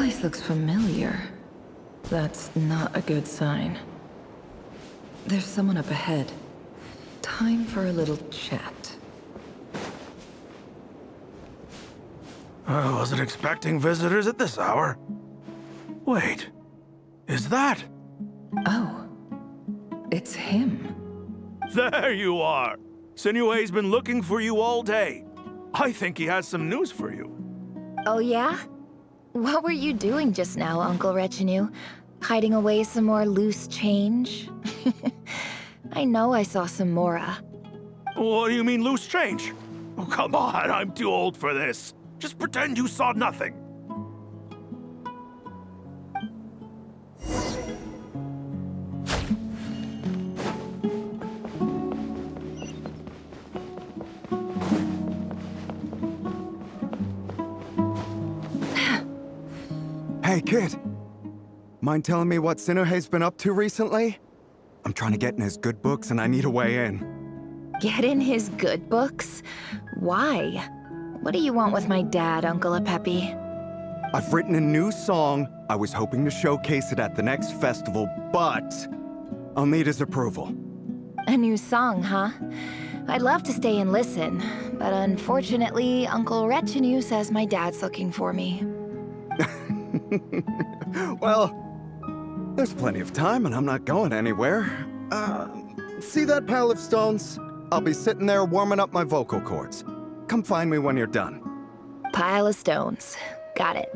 place looks familiar. That's not a good sign. There's someone up ahead. Time for a little chat. I wasn't expecting visitors at this hour. Wait, is that? Oh, it's him. There you are! Sinue's been looking for you all day. I think he has some news for you. Oh yeah? What were you doing just now, Uncle Retinue? Hiding away some more loose change? I know I saw some Mora. What do you mean loose change? Oh, come on, I'm too old for this. Just pretend you saw nothing. Hey, kid. Mind telling me what Sinuhe's been up to recently? I'm trying to get in his good books and I need a way in. Get in his good books? Why? What do you want with my dad, Uncle Apepi? I've written a new song. I was hoping to showcase it at the next festival, but I'll need his approval. A new song, huh? I'd love to stay and listen, but unfortunately, Uncle Retinue says my dad's looking for me. Well, there's plenty of time and I'm not going anywhere. See that pile of stones? I'll be sitting there warming up my vocal cords. Come find me when you're done. Pile of stones. Got it.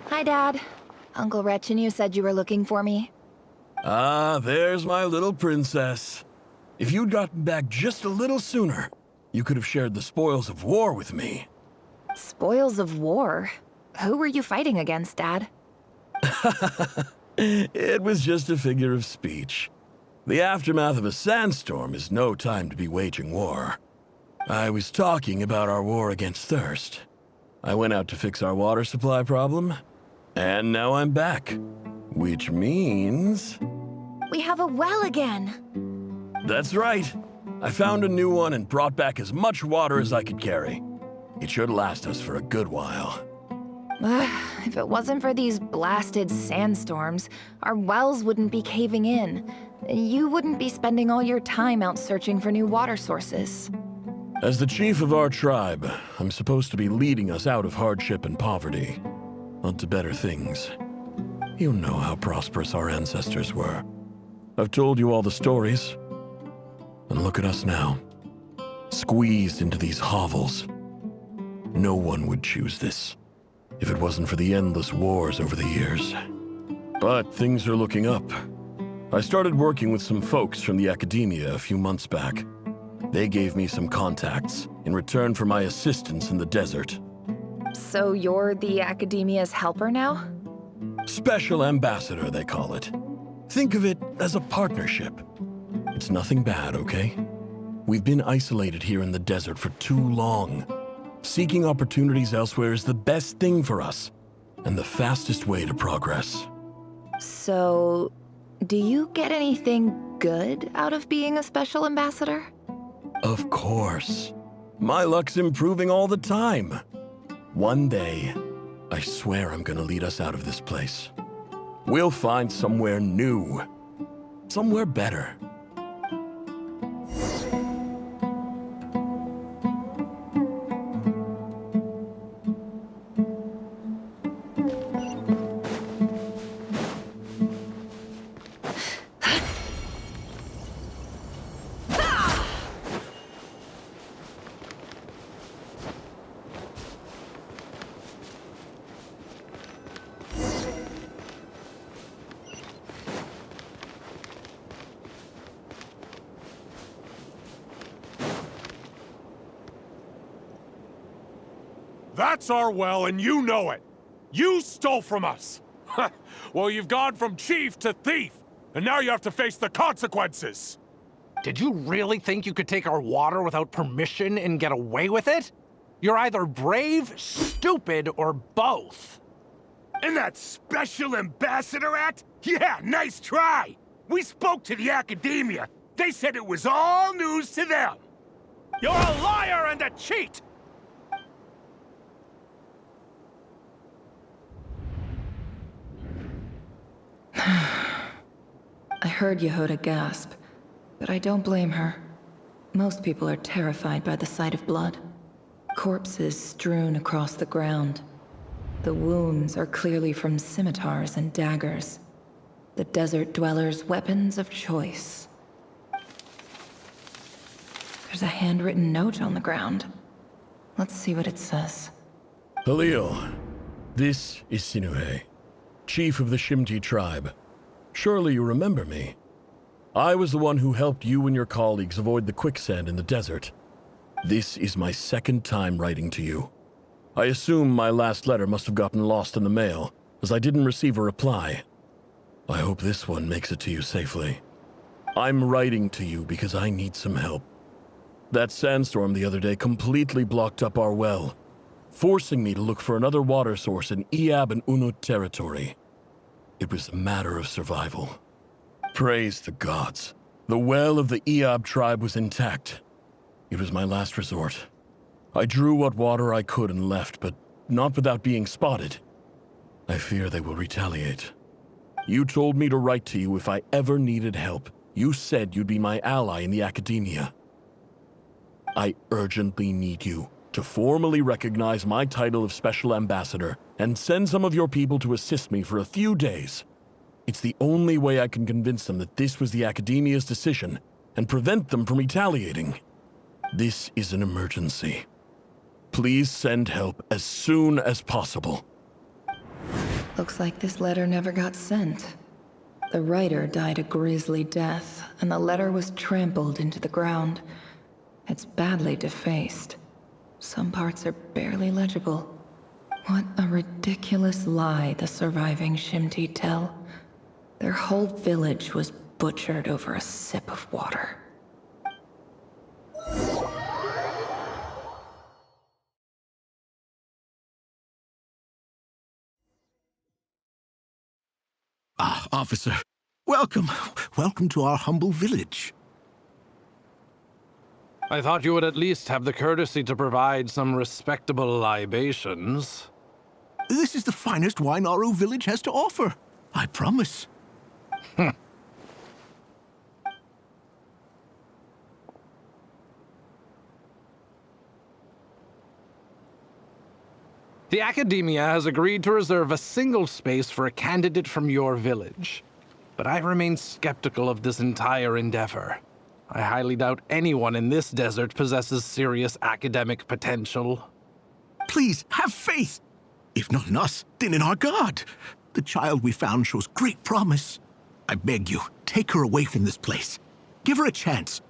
Hi, Dad. Uncle Retinue said you were looking for me. Ah, there's my little princess. If you'd gotten back just a little sooner, you could have shared the spoils of war with me. Spoils of war? Who were you fighting against, Dad? It was just a figure of speech. The aftermath of a sandstorm is no time to be waging war. I was talking about our war against thirst. I went out to fix our water supply problem, and now I'm back. Which means... We have a well again! That's right. I found a new one and brought back as much water as I could carry. It should last us for a good while. If it wasn't for these blasted sandstorms, our wells wouldn't be caving in. You wouldn't be spending all your time out searching for new water sources. As the chief of our tribe, I'm supposed to be leading us out of hardship and poverty, onto better things. You know how prosperous our ancestors were. I've told you all the stories. And look at us now, squeezed into these hovels. No one would choose this, if it wasn't for the endless wars over the years. But things are looking up. I started working with some folks from the academia a few months back. They gave me some contacts in return for my assistance in the desert. So you're the academia's helper now? Special ambassador, they call it. Think of it as a partnership. It's nothing bad, okay? We've been isolated here in the desert for too long. Seeking opportunities elsewhere is the best thing for us, and the fastest way to progress. So, do you get anything good out of being a special ambassador? Of course. My luck's improving all the time. One day, I swear I'm gonna lead us out of this place. We'll find somewhere new. Somewhere better. That's our well, and you know it. You stole from us. Well, you've gone from chief to thief, and now you have to face the consequences. Did you really think you could take our water without permission and get away with it? You're either brave, stupid, or both. And that Special Ambassador Act? Yeah, nice try! We spoke to the Academia. They said it was all news to them. You're a liar and a cheat! I heard Yehuda gasp, but I don't blame her. Most people are terrified by the sight of blood. Corpses strewn across the ground. The wounds are clearly from scimitars and daggers. The desert dwellers' weapons of choice. There's a handwritten note on the ground. Let's see what it says. Halil, this is Sinuhe, chief of the Shimti tribe. Surely you remember me. I was the one who helped you and your colleagues avoid the quicksand in the desert. This is my second time writing to you. I assume my last letter must have gotten lost in the mail, as I didn't receive a reply. I hope this one makes it to you safely. I'm writing to you because I need some help. That sandstorm the other day completely blocked up our well, forcing me to look for another water source in Iab and Unut territory. It was a matter of survival. Praise the gods. The well of the Iab tribe was intact. It was my last resort. I drew what water I could and left, but not without being spotted. I fear they will retaliate. You told me to write to you if I ever needed help. You said you'd be my ally in the Academia. I urgently need you to formally recognize my title of Special Ambassador and send some of your people to assist me for a few days. It's the only way I can convince them that this was the Academia's decision and prevent them from retaliating. This is an emergency. Please send help as soon as possible. Looks like this letter never got sent. The writer died a grisly death, and the letter was trampled into the ground. It's badly defaced. Some parts are barely legible. What a ridiculous lie the surviving Shimti tell. Their whole village was butchered over a sip of water. Ah, officer. Welcome. Welcome to our humble village. I thought you would at least have the courtesy to provide some respectable libations. This is the finest wine Aru village has to offer. I promise. The Academia has agreed to reserve a single space for a candidate from your village. But I remain skeptical of this entire endeavor. I highly doubt anyone in this desert possesses serious academic potential. Please, have faith. If not in us, then in our God. The child we found shows great promise. I beg you, take her away from this place. Give her a chance.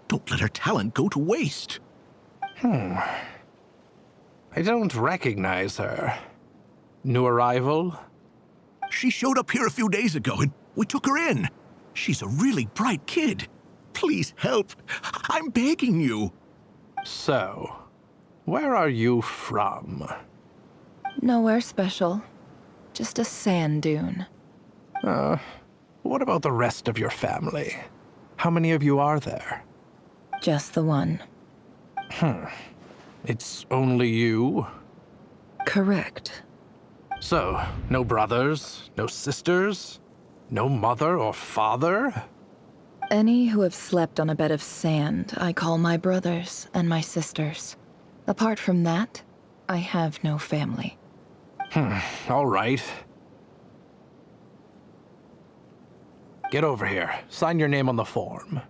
Don't let her talent go to waste. I don't recognize her. New arrival? She showed up here a few days ago and we took her in. She's a really bright kid. Please help. I'm begging you. So, where are you from? Nowhere special. Just a sand dune. What about the rest of your family? How many of you are there? Just the one. It's only you? Correct. So, no brothers, no sisters, no mother or father? Any who have slept on a bed of sand, I call my brothers and my sisters. Apart from that, I have no family. All right. Get over here. Sign your name on the form.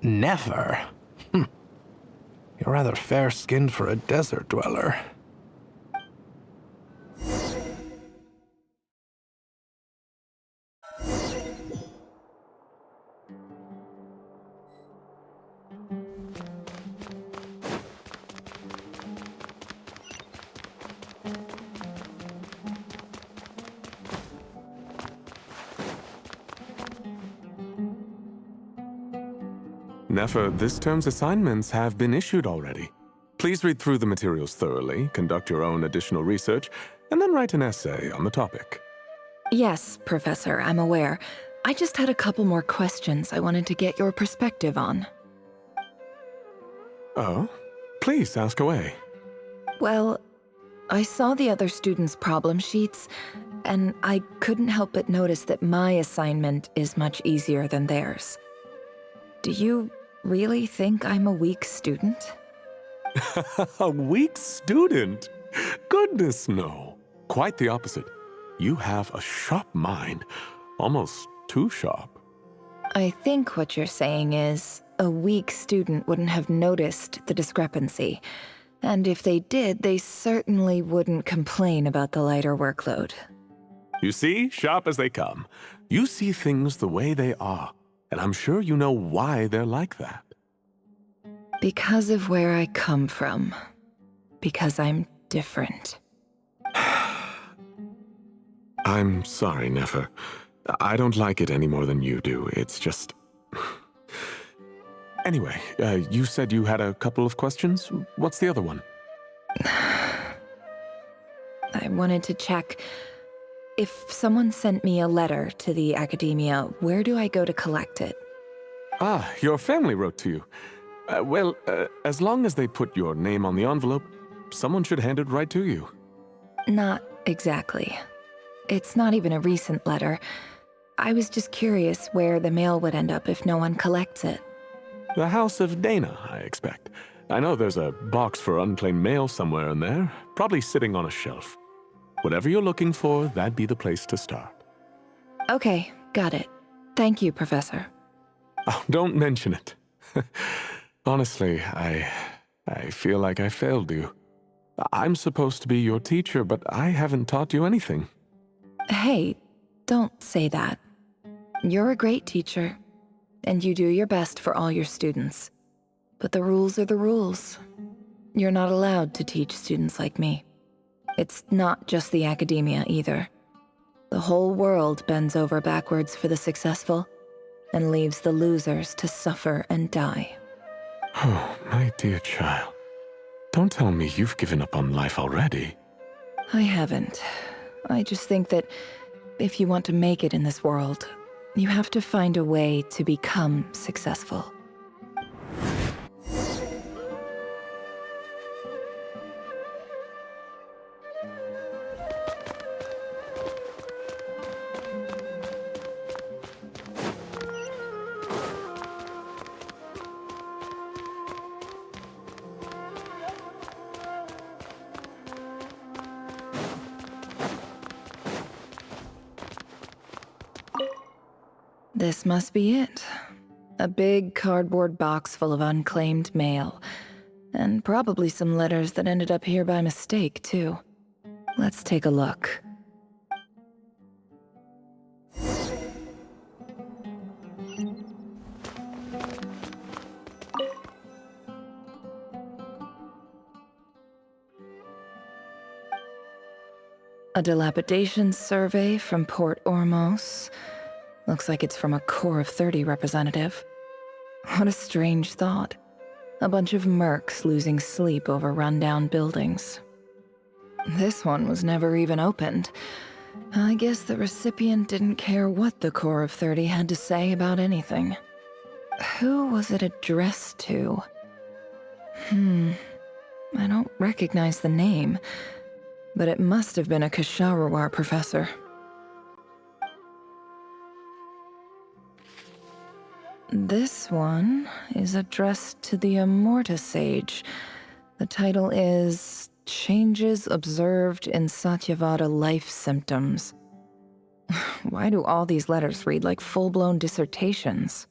Never? You're rather fair-skinned for a desert dweller. Nefer, this term's assignments have been issued already. Please read through the materials thoroughly, conduct your own additional research, and then write an essay on the topic. Yes, Professor, I'm aware. I just had a couple more questions I wanted to get your perspective on. Oh? Please ask away. Well, I saw the other students' problem sheets, and I couldn't help but notice that my assignment is much easier than theirs. Do you really think I'm a weak student? A weak student? Goodness, no. Quite the opposite. You have a sharp mind. Almost too sharp. I think what you're saying is, a weak student wouldn't have noticed the discrepancy. And if they did, they certainly wouldn't complain about the lighter workload. You see, sharp as they come. You see things the way they are, and I'm sure you know why they're like that. Because of where I come from. Because I'm different. I'm sorry, Nefer. I don't like it any more than you do. It's just... Anyway, you said you had a couple of questions. What's the other one? I wanted to check. If someone sent me a letter to the academia, where do I go to collect it? Ah, your family wrote to you. Well, as long as they put your name on the envelope, someone should hand it right to you. Not exactly. It's not even a recent letter. I was just curious where the mail would end up if no one collects it. The House of Dana, I expect. I know there's a box for unclaimed mail somewhere in there, probably sitting on a shelf. Whatever you're looking for, that'd be the place to start. Okay, got it. Thank you, Professor. Oh, don't mention it. Honestly, I feel like I failed you. I'm supposed to be your teacher, but I haven't taught you anything. Hey, don't say that. You're a great teacher, and you do your best for all your students. But the rules are the rules. You're not allowed to teach students like me. It's not just the academia either. The whole world bends over backwards for the successful, and leaves the losers to suffer and die. Oh, my dear child. Don't tell me you've given up on life already. I haven't. I just think that if you want to make it in this world, you have to find a way to become successful. This must be it. A big cardboard box full of unclaimed mail. And probably some letters that ended up here by mistake, too. Let's take a look. A dilapidation survey from Port Ormos. Looks like it's from a Corps of 30 representative. What a strange thought. A bunch of mercs losing sleep over rundown buildings. This one was never even opened. I guess the recipient didn't care what the Corps of 30 had to say about anything. Who was it addressed to? I don't recognize the name, but it must have been a Kasharawar professor. This one is addressed to the Immorta Sage. The title is Changes Observed in Satyavada Life Symptoms. Why do all these letters read like full-blown dissertations?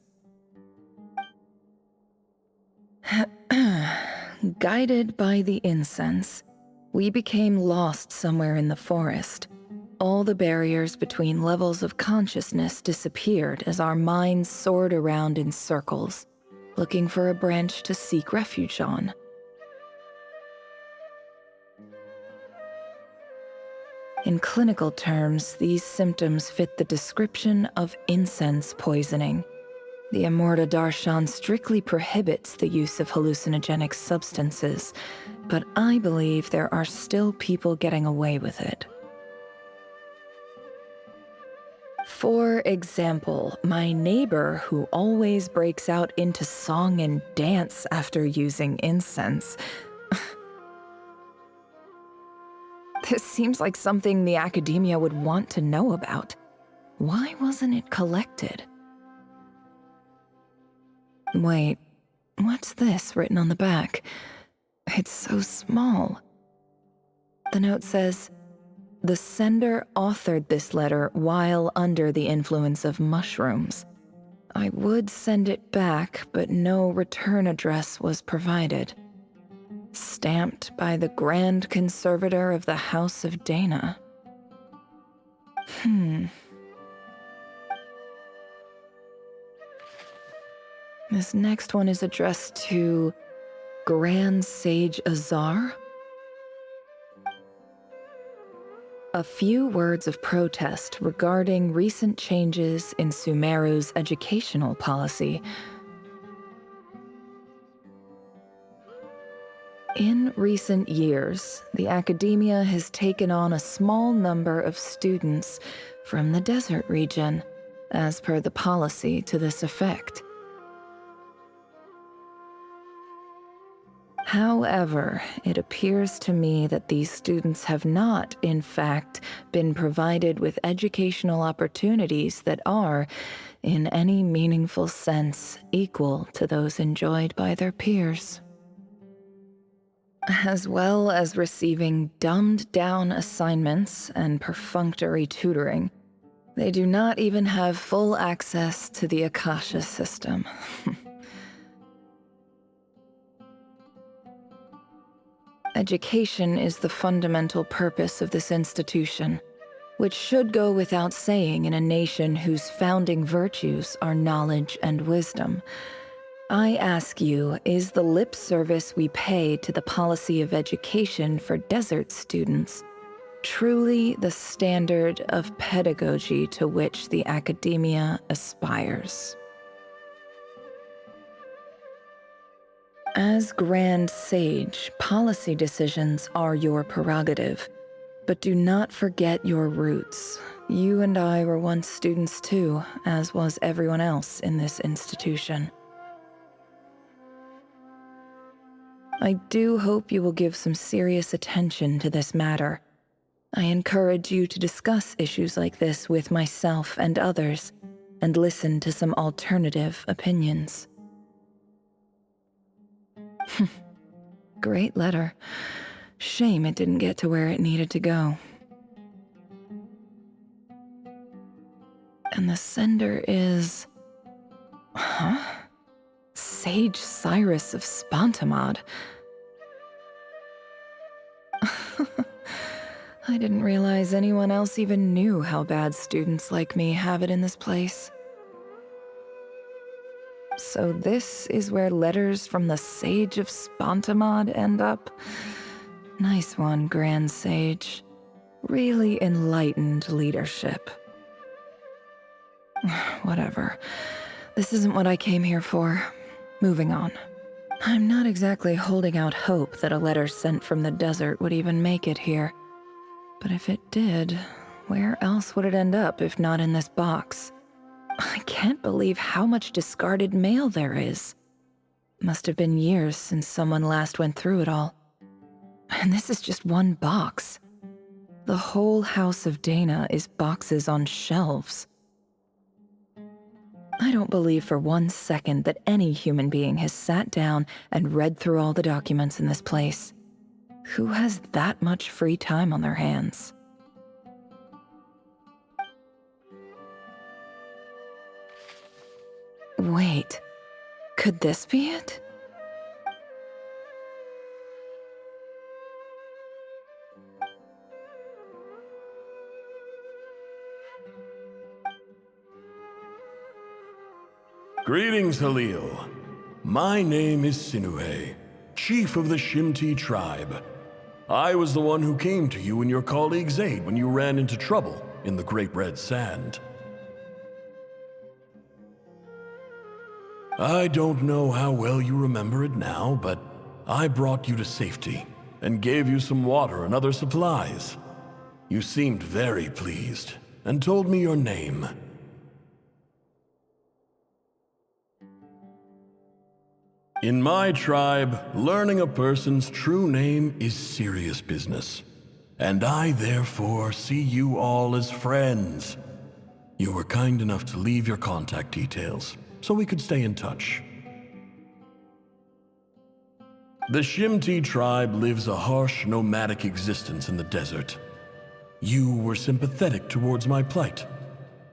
Guided by the incense, we became lost somewhere in the forest. All the barriers between levels of consciousness disappeared as our minds soared around in circles, looking for a branch to seek refuge on. In clinical terms, these symptoms fit the description of incense poisoning. The Immorta Darshan strictly prohibits the use of hallucinogenic substances, but I believe there are still people getting away with it. For example, my neighbor who always breaks out into song and dance after using incense. This seems like something the academia would want to know about. Why wasn't it collected? Wait, what's this written on the back? It's so small. The note says, "The sender authored this letter while under the influence of mushrooms. I would send it back, but no return address was provided. Stamped by the Grand Conservator of the House of Dana." This next one is addressed to Grand Sage Azar. A few words of protest regarding recent changes in Sumeru's educational policy. In recent years, the academia has taken on a small number of students from the desert region, as per the policy to this effect. However, it appears to me that these students have not, in fact, been provided with educational opportunities that are, in any meaningful sense, equal to those enjoyed by their peers. As well as receiving dumbed-down assignments and perfunctory tutoring, they do not even have full access to the Akasha system. Education is the fundamental purpose of this institution, which should go without saying in a nation whose founding virtues are knowledge and wisdom. I ask you, is the lip service we pay to the policy of education for desert students truly the standard of pedagogy to which the academia aspires? As Grand Sage, policy decisions are your prerogative, but do not forget your roots. You and I were once students too, as was everyone else in this institution. I do hope you will give some serious attention to this matter. I encourage you to discuss issues like this with myself and others, and listen to some alternative opinions. Great letter. Shame it didn't get to where it needed to go. And the sender is... Sage Cyrus of Spontamod. I didn't realize anyone else even knew how bad students like me have it in this place. So this is where letters from the Sage of Spontamod end up? Nice one, Grand Sage. Really enlightened leadership. Whatever. This isn't what I came here for. Moving on. I'm not exactly holding out hope that a letter sent from the desert would even make it here. But if it did, where else would it end up if not in this box? I can't believe how much discarded mail there is. Must have been years since someone last went through it all. And this is just one box. The whole House of Dana is boxes on shelves. I don't believe for 1 second that any human being has sat down and read through all the documents in this place. Who has that much free time on their hands? Wait, could this be it? Greetings, Halil. My name is Sinuhe, chief of the Shimti tribe. I was the one who came to you and your colleague's aid when you ran into trouble in the Great Red Sand. I don't know how well you remember it now, but I brought you to safety and gave you some water and other supplies. You seemed very pleased and told me your name. In my tribe, learning a person's true name is serious business, and I therefore see you all as friends. You were kind enough to leave your contact details, so we could stay in touch. The Shimti tribe lives a harsh, nomadic existence in the desert. You were sympathetic towards my plight,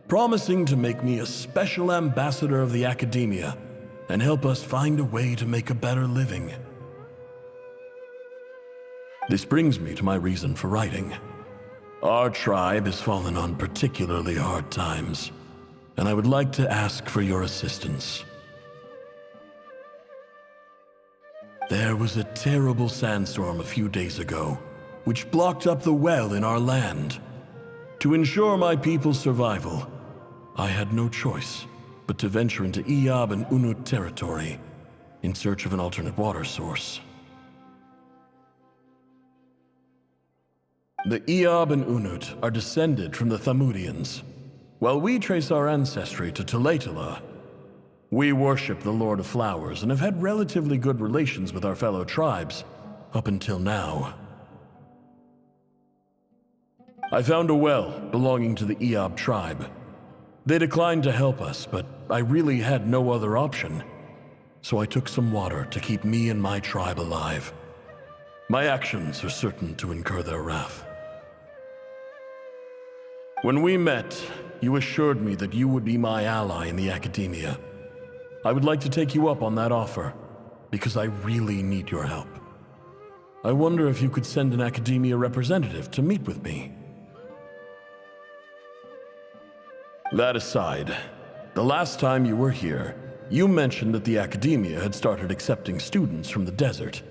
promising to make me a special ambassador of the Academia and help us find a way to make a better living. This brings me to my reason for writing. Our tribe has fallen on particularly hard times, and I would like to ask for your assistance. There was a terrible sandstorm a few days ago, which blocked up the well in our land. To ensure my people's survival, I had no choice but to venture into Iyab and Unut territory in search of an alternate water source. The Iyab and Unut are descended from the Thamudians. While we trace our ancestry to Tulatala, we worship the Lord of Flowers and have had relatively good relations with our fellow tribes up until now. I found a well belonging to the Iyab tribe. They declined to help us, but I really had no other option, so I took some water to keep me and my tribe alive. My actions are certain to incur their wrath. When we met, you assured me that you would be my ally in the Academia. I would like to take you up on that offer, because I really need your help. I wonder if you could send an Academia representative to meet with me. That aside, the last time you were here, you mentioned that the Academia had started accepting students from the desert,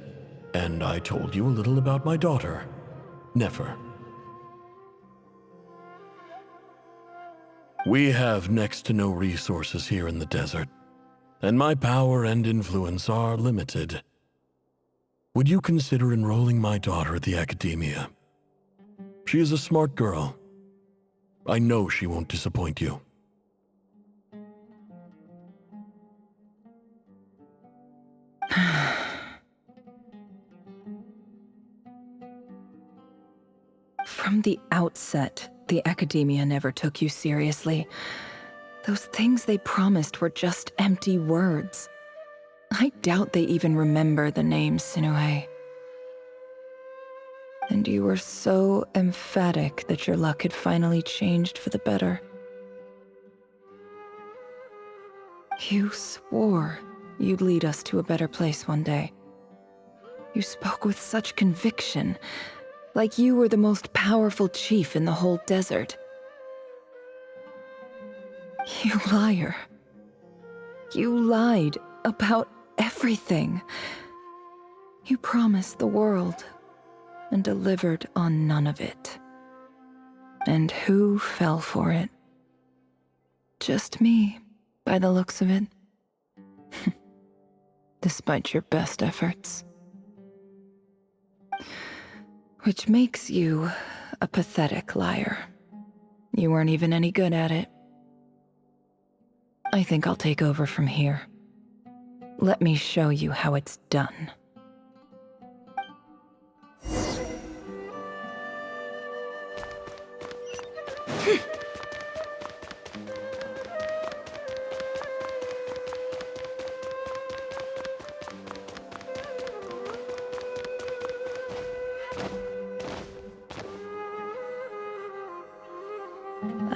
and I told you a little about my daughter, Nefer. We have next to no resources here in the desert, and my power and influence are limited. Would you consider enrolling my daughter at the Academia? She is a smart girl. I know she won't disappoint you. From the outset, the Academia never took you seriously. Those things they promised were just empty words. I doubt they even remember the name Sinuhe. And you were so emphatic that your luck had finally changed for the better. You swore you'd lead us to a better place one day. You spoke with such conviction, like you were the most powerful chief in the whole desert. You liar. You lied about everything. You promised the world and delivered on none of it. And who fell for it? Just me, by the looks of it. Despite your best efforts. Which makes you a pathetic liar. You weren't even any good at it. I think I'll take over from here. Let me show you how it's done.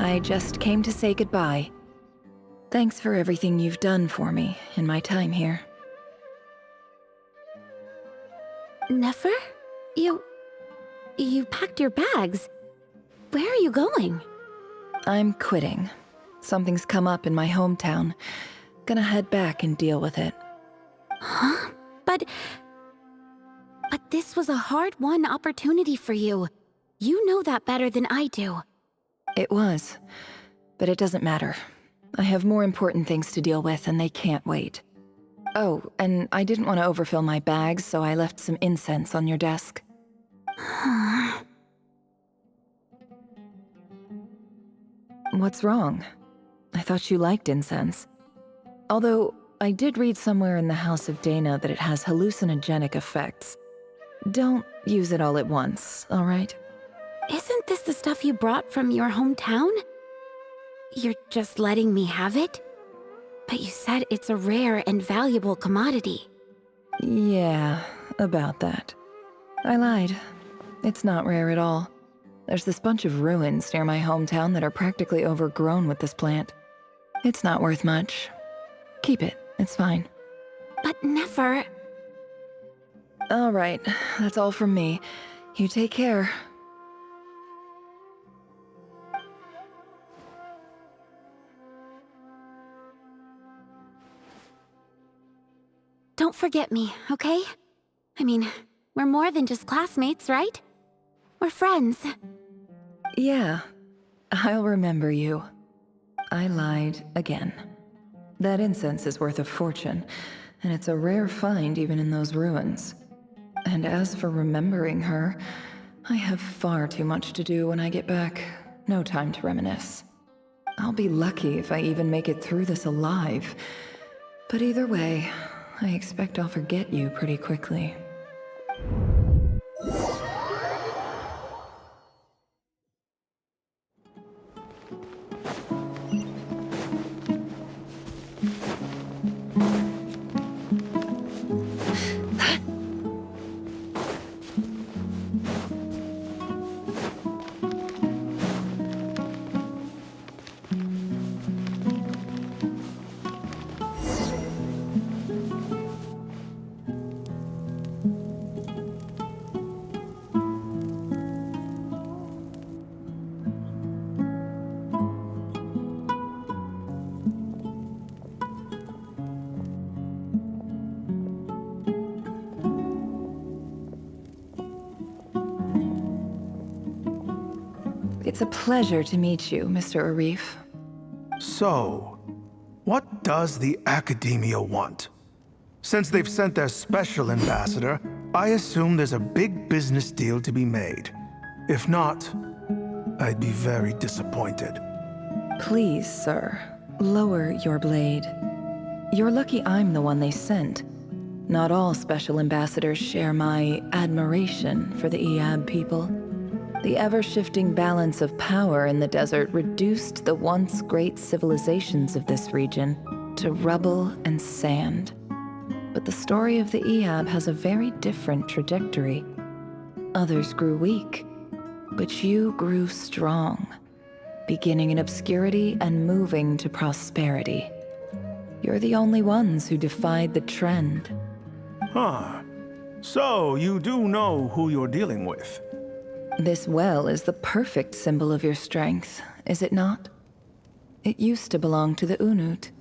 I just came to say goodbye. Thanks for everything you've done for me in my time here. Nefer? You packed your bags. Where are you going? I'm quitting. Something's come up in my hometown. Gonna head back and deal with it. Huh? But this was a hard-won opportunity for you. You know that better than I do. It was, but it doesn't matter. I have more important things to deal with and they can't wait. Oh, and I didn't want to overfill my bags, so I left some incense on your desk. What's wrong? I thought you liked incense. Although, I did read somewhere in the House of Dana that it has hallucinogenic effects. Don't use it all at once, all right? Isn't this the stuff you brought from your hometown? You're just letting me have it? But you said it's a rare and valuable commodity. Yeah, about that. I lied. It's not rare at all. There's this bunch of ruins near my hometown that are practically overgrown with this plant. It's not worth much. Keep it, it's fine. But never... All right, that's all from me. You take care. Don't forget me, okay? I mean, we're more than just classmates, right? We're friends. Yeah, I'll remember you. I lied again. That incense is worth a fortune, and it's a rare find even in those ruins. And as for remembering her, I have far too much to do when I get back. No time to reminisce. I'll be lucky if I even make it through this alive. But either way, I expect I'll forget you pretty quickly. It's a pleasure to meet you, Mr. Arif. So, what does the Academia want? Since they've sent their special ambassador, I assume there's a big business deal to be made. If not, I'd be very disappointed. Please, sir, lower your blade. You're lucky I'm the one they sent. Not all special ambassadors share my admiration for the Iab people. The ever-shifting balance of power in the desert reduced the once great civilizations of this region to rubble and sand. But the story of the Iab has a very different trajectory. Others grew weak, but you grew strong, beginning in obscurity and moving to prosperity. You're the only ones who defied the trend. Huh. So, you do know who you're dealing with? This well is the perfect symbol of your strength, is it not? It used to belong to the Unut,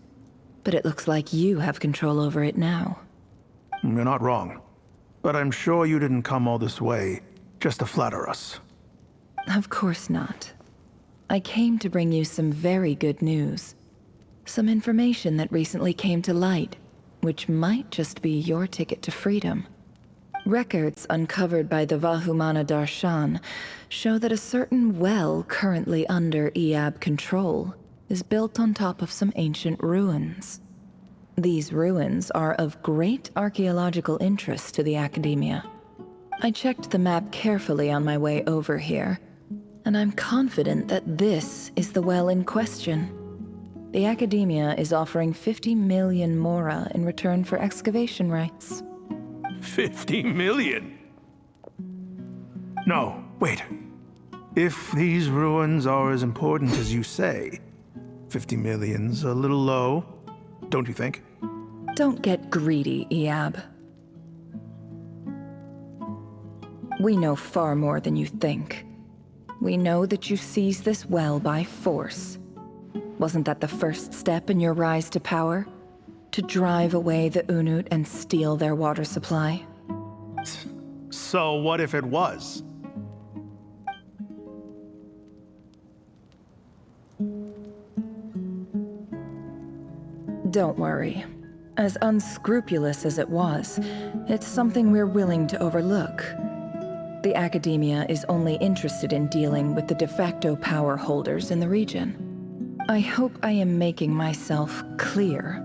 but it looks like you have control over it now. You're not wrong. But I'm sure you didn't come all this way just to flatter us. Of course not. I came to bring you some very good news. Some information that recently came to light, which might just be your ticket to freedom. Records uncovered by the Vahumana Darshan show that a certain well currently under Iab control is built on top of some ancient ruins. These ruins are of great archaeological interest to the Academia. I checked the map carefully on my way over here, and I'm confident that this is the well in question. The Academia is offering 50 million mora in return for excavation rights. 50 million? No, wait. If these ruins are as important as you say, 50 million's a little low, don't you think? Don't get greedy, Iab. We know far more than you think. We know that you seized this well by force. Wasn't that the first step in your rise to power? To drive away the Unut and steal their water supply? So what if it was? Don't worry. As unscrupulous as it was, it's something we're willing to overlook. The Academia is only interested in dealing with the de facto power holders in the region. I hope I am making myself clear.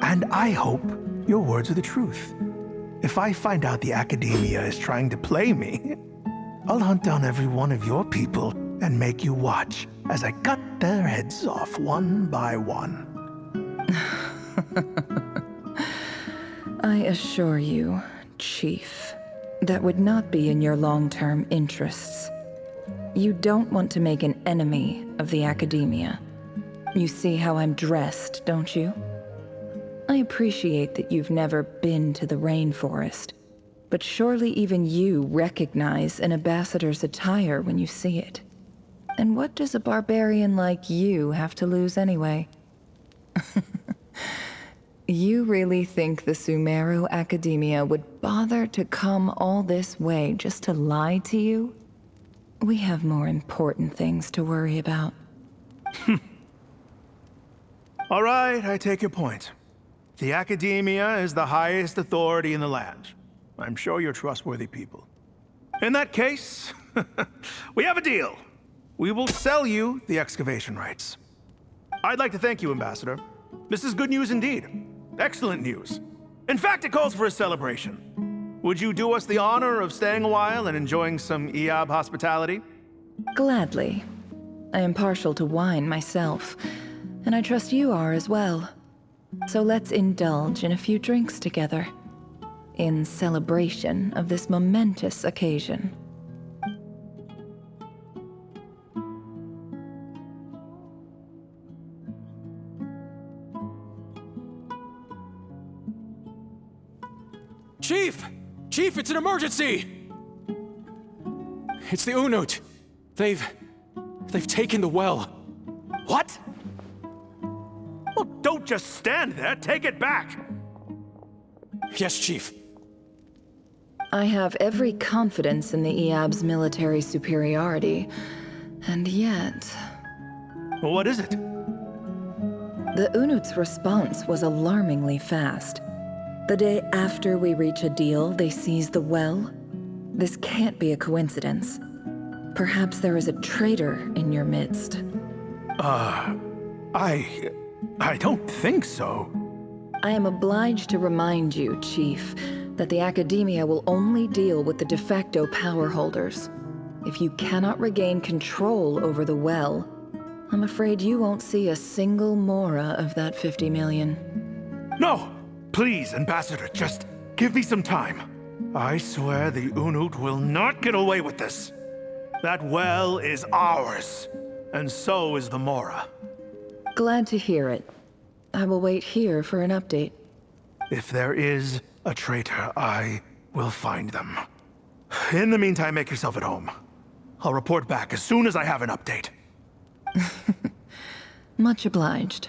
And I hope your words are the truth. If I find out the Academia is trying to play me, I'll hunt down every one of your people and make you watch as I cut their heads off one by one. I assure you, Chief, that would not be in your long-term interests. You don't want to make an enemy of the Academia. You see how I'm dressed, don't you? I appreciate that you've never been to the rainforest, but surely even you recognize an ambassador's attire when you see it. And what does a barbarian like you have to lose anyway? You really think the Sumeru Academia would bother to come all this way just to lie to you? We have more important things to worry about. All right, I take your point. The Academia is the highest authority in the land. I'm sure you're trustworthy people. In that case, we have a deal. We will sell you the excavation rights. I'd like to thank you, Ambassador. This is good news indeed. Excellent news. In fact, it calls for a celebration. Would you do us the honor of staying a while and enjoying some Eab hospitality? Gladly. I am partial to wine myself, and I trust you are as well. So let's indulge in a few drinks together, in celebration of this momentous occasion. Chief! Chief, it's an emergency! It's the Unut. They've taken the well. What? Well, don't just stand there. Take it back. Yes, Chief. I have every confidence in the Eab's military superiority, and yet... Well, what is it? The Unut's response was alarmingly fast. The day after we reach a deal, they seize the well. This can't be a coincidence. Perhaps there is a traitor in your midst. I don't think so. I am obliged to remind you, Chief, that the Academia will only deal with the de facto power holders. If you cannot regain control over the well, I'm afraid you won't see a single mora of that 50 million. No! Please, Ambassador, just give me some time. I swear the Unut will not get away with this. That well is ours, and so is the Mora. Glad to hear it. I will wait here for an update. If there is a traitor, I will find them. In the meantime, make yourself at home. I'll report back as soon as I have an update. Much obliged.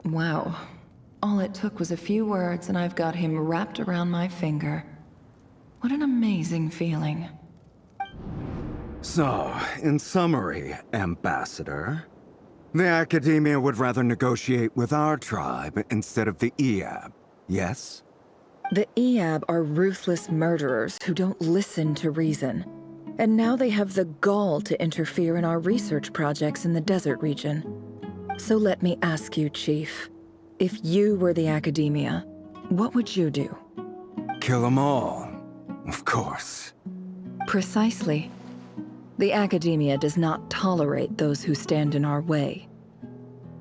Wow. All it took was a few words and I've got him wrapped around my finger. What an amazing feeling. So, in summary, Ambassador, the Academia would rather negotiate with our tribe instead of the Eab, yes? The Eab are ruthless murderers who don't listen to reason. And now they have the gall to interfere in our research projects in the desert region. So let me ask you, Chief, if you were the Academia, what would you do? Kill them all, of course. Precisely. The Academia does not tolerate those who stand in our way.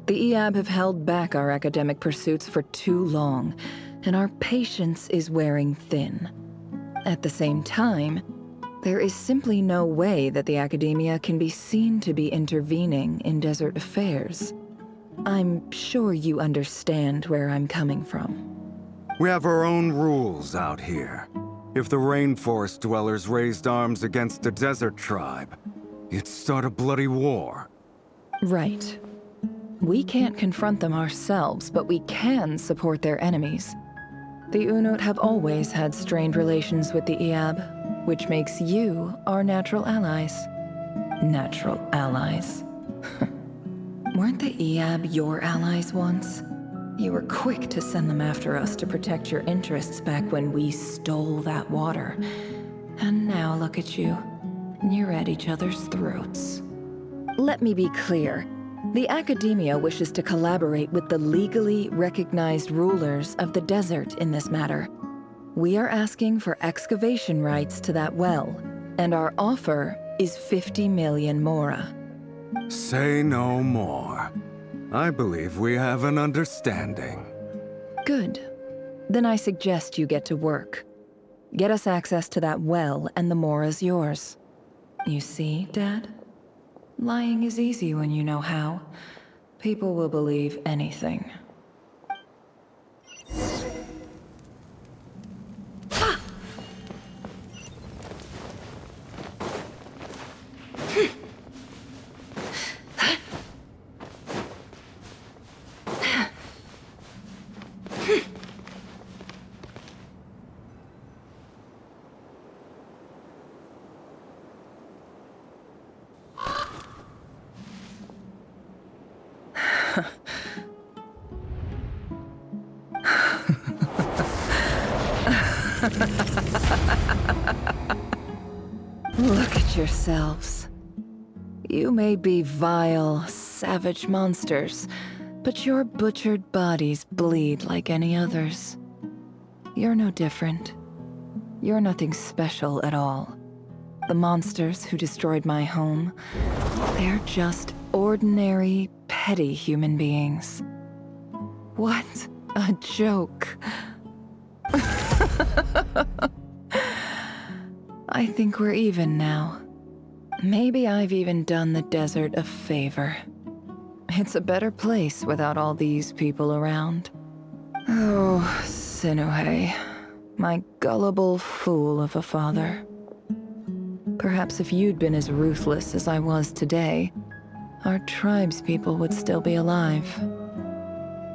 The Eab have held back our academic pursuits for too long, and our patience is wearing thin. At the same time, there is simply no way that the Academia can be seen to be intervening in desert affairs. I'm sure you understand where I'm coming from. We have our own rules out here. If the rainforest dwellers raised arms against a desert tribe, it'd start a bloody war. Right. We can't confront them ourselves, but we can support their enemies. The Unut have always had strained relations with the Eab, which makes you our natural allies. Natural allies. Weren't the Eab your allies once? You were quick to send them after us to protect your interests back when we stole that water. And now look at you. You're at each other's throats. Let me be clear. The Academia wishes to collaborate with the legally recognized rulers of the desert in this matter. We are asking for excavation rights to that well, and our offer is 50 million mora. Say no more. I believe we have an understanding. Good. Then I suggest you get to work. Get us access to that well, and the mora's yours. You see, Dad? Lying is easy when you know how. People will believe anything. Look at yourselves. You may be vile, savage monsters, but your butchered bodies bleed like any others. You're no different. You're nothing special at all. The monsters who destroyed my home, they're just ordinary, petty human beings. What a joke. I think we're even now. Maybe I've even done the desert a favor. It's a better place without all these people around. Oh, Sinuhe, my gullible fool of a father. Perhaps if you'd been as ruthless as I was today, our tribespeople would still be alive.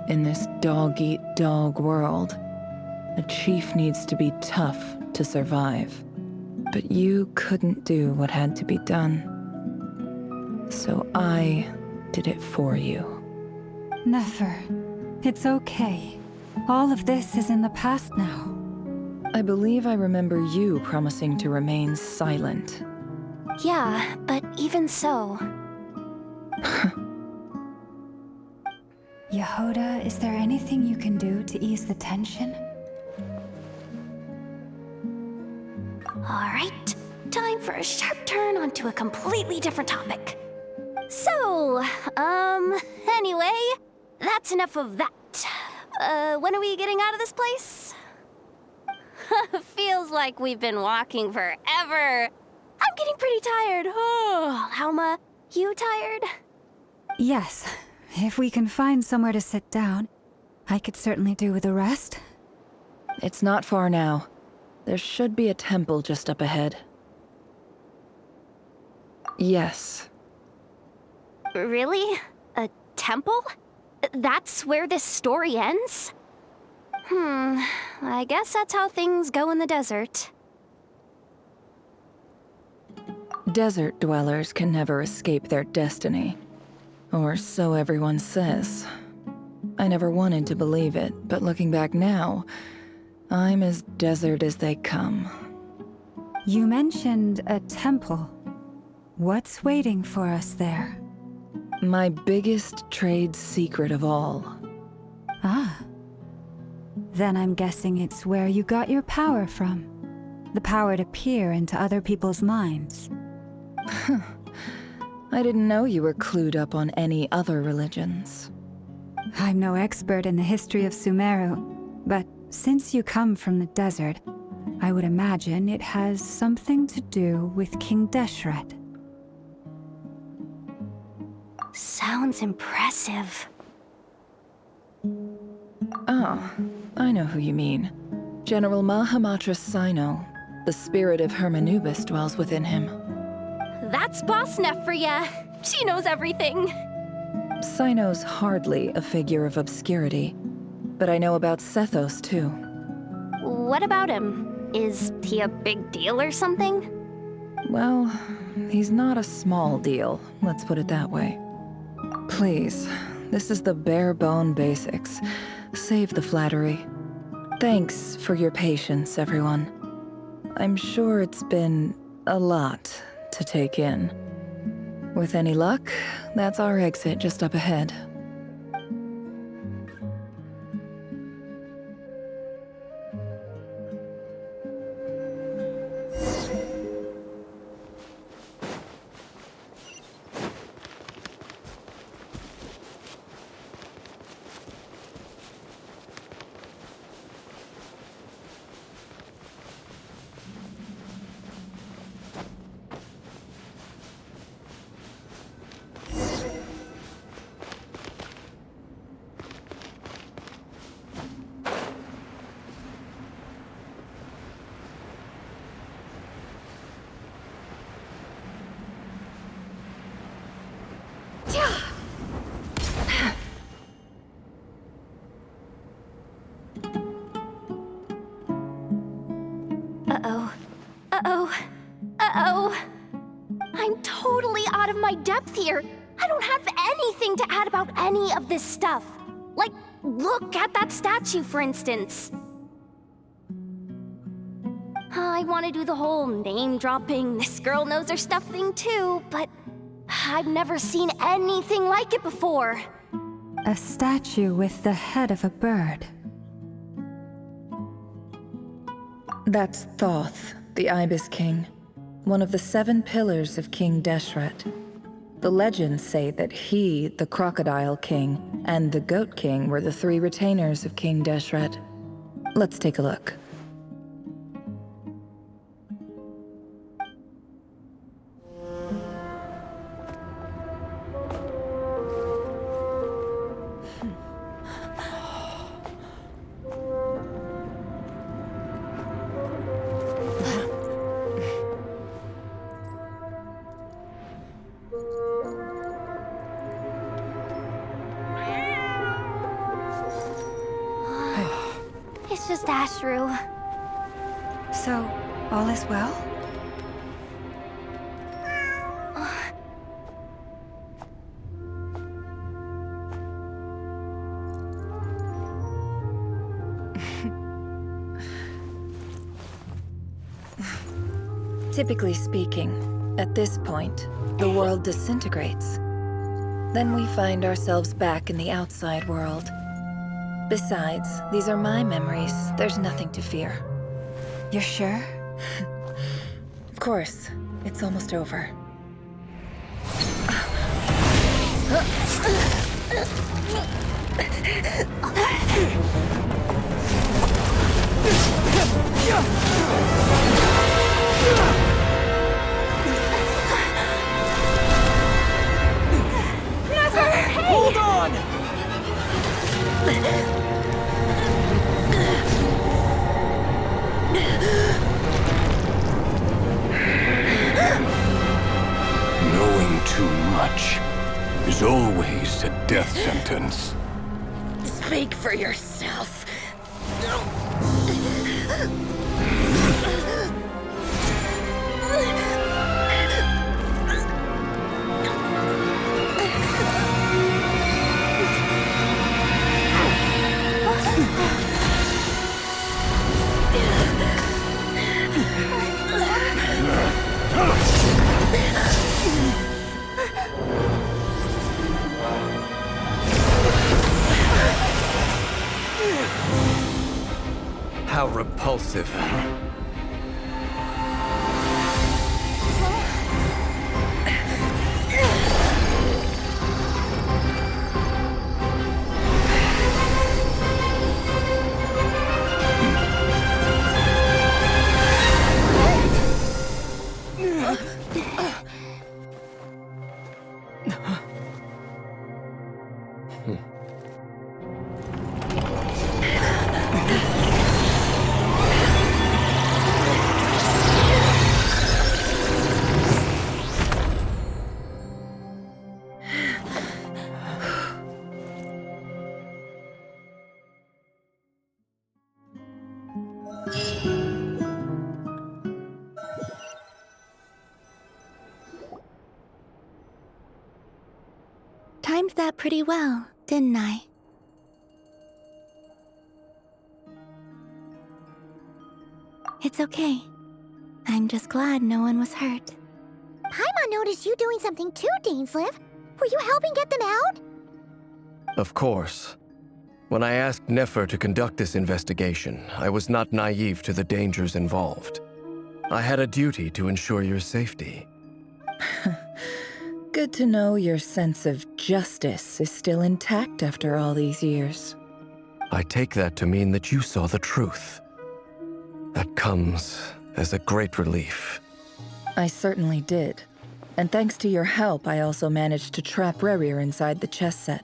In this dog-eat-dog world, a chief needs to be tough to survive. But you couldn't do what had to be done. So I did it for you. Nefer, it's okay. All of this is in the past now. I believe I remember you promising to remain silent. Yeah, but even so... Yehoda, is there anything you can do to ease the tension? Alright, time for a sharp turn onto a completely different topic. So, anyway, that's enough of that. When are we getting out of this place? Feels like we've been walking forever. I'm getting pretty tired. Oh, Alma, you tired? Yes, if we can find somewhere to sit down, I could certainly do with a rest. It's not far now. There should be a temple just up ahead. Yes. Really? A temple? That's where this story ends? I guess that's how things go in the desert. Desert dwellers can never escape their destiny. Or so everyone says. I never wanted to believe it, but looking back now, I'm as desert as they come. You mentioned a temple. What's waiting for us there? My biggest trade secret of all. Ah. Then I'm guessing it's where you got your power from. The power to peer into other people's minds. I didn't know you were clued up on any other religions. I'm no expert in the history of Sumeru, but since you come from the desert, I would imagine it has something to do with King Deshret. Sounds impressive. Oh, I know who you mean. General Mahamatra Sino. The spirit of Hermanubis dwells within him. That's Boss Neff for ya. She knows everything. Sino's hardly a figure of obscurity, but I know about Sethos too. What about him? Is he a big deal or something? Well, he's not a small deal, let's put it that way. Please, this is the bare-bone basics. Save the flattery. Thanks for your patience, everyone. I'm sure it's been a lot to take in. With any luck, that's our exit just up ahead. I'm totally out of my depth here. I don't have anything to add about any of this stuff. Like, look at that statue, for instance. I want to do the whole name-dropping, this girl knows her stuff thing too, but I've never seen anything like it before. A statue with the head of a bird. That's Thoth, the Ibis King, one of the 7 pillars of King Deshret. The legends say that he, the Crocodile King, and the Goat King were the 3 retainers of King Deshret. Let's take a look. It's just Ashru. So, all is well? Typically speaking, at this point, the world disintegrates. Then we find ourselves back in the outside world. Besides, these are my memories. There's nothing to fear. You're sure? Of course. It's almost over. Hold on! Knowing too much is always a death sentence. Speak for yourself. How repulsive. timed that pretty well, didn't I? It's okay. I'm just glad no one was hurt. Paimon noticed you doing something too, Dainsleif. Were you helping get them out? Of course. When I asked Nefer to conduct this investigation, I was not naive to the dangers involved. I had a duty to ensure your safety. Good to know your sense of justice is still intact after all these years. I take that to mean that you saw the truth. That comes as a great relief. I certainly did. And thanks to your help, I also managed to trap Rerir inside the chess set.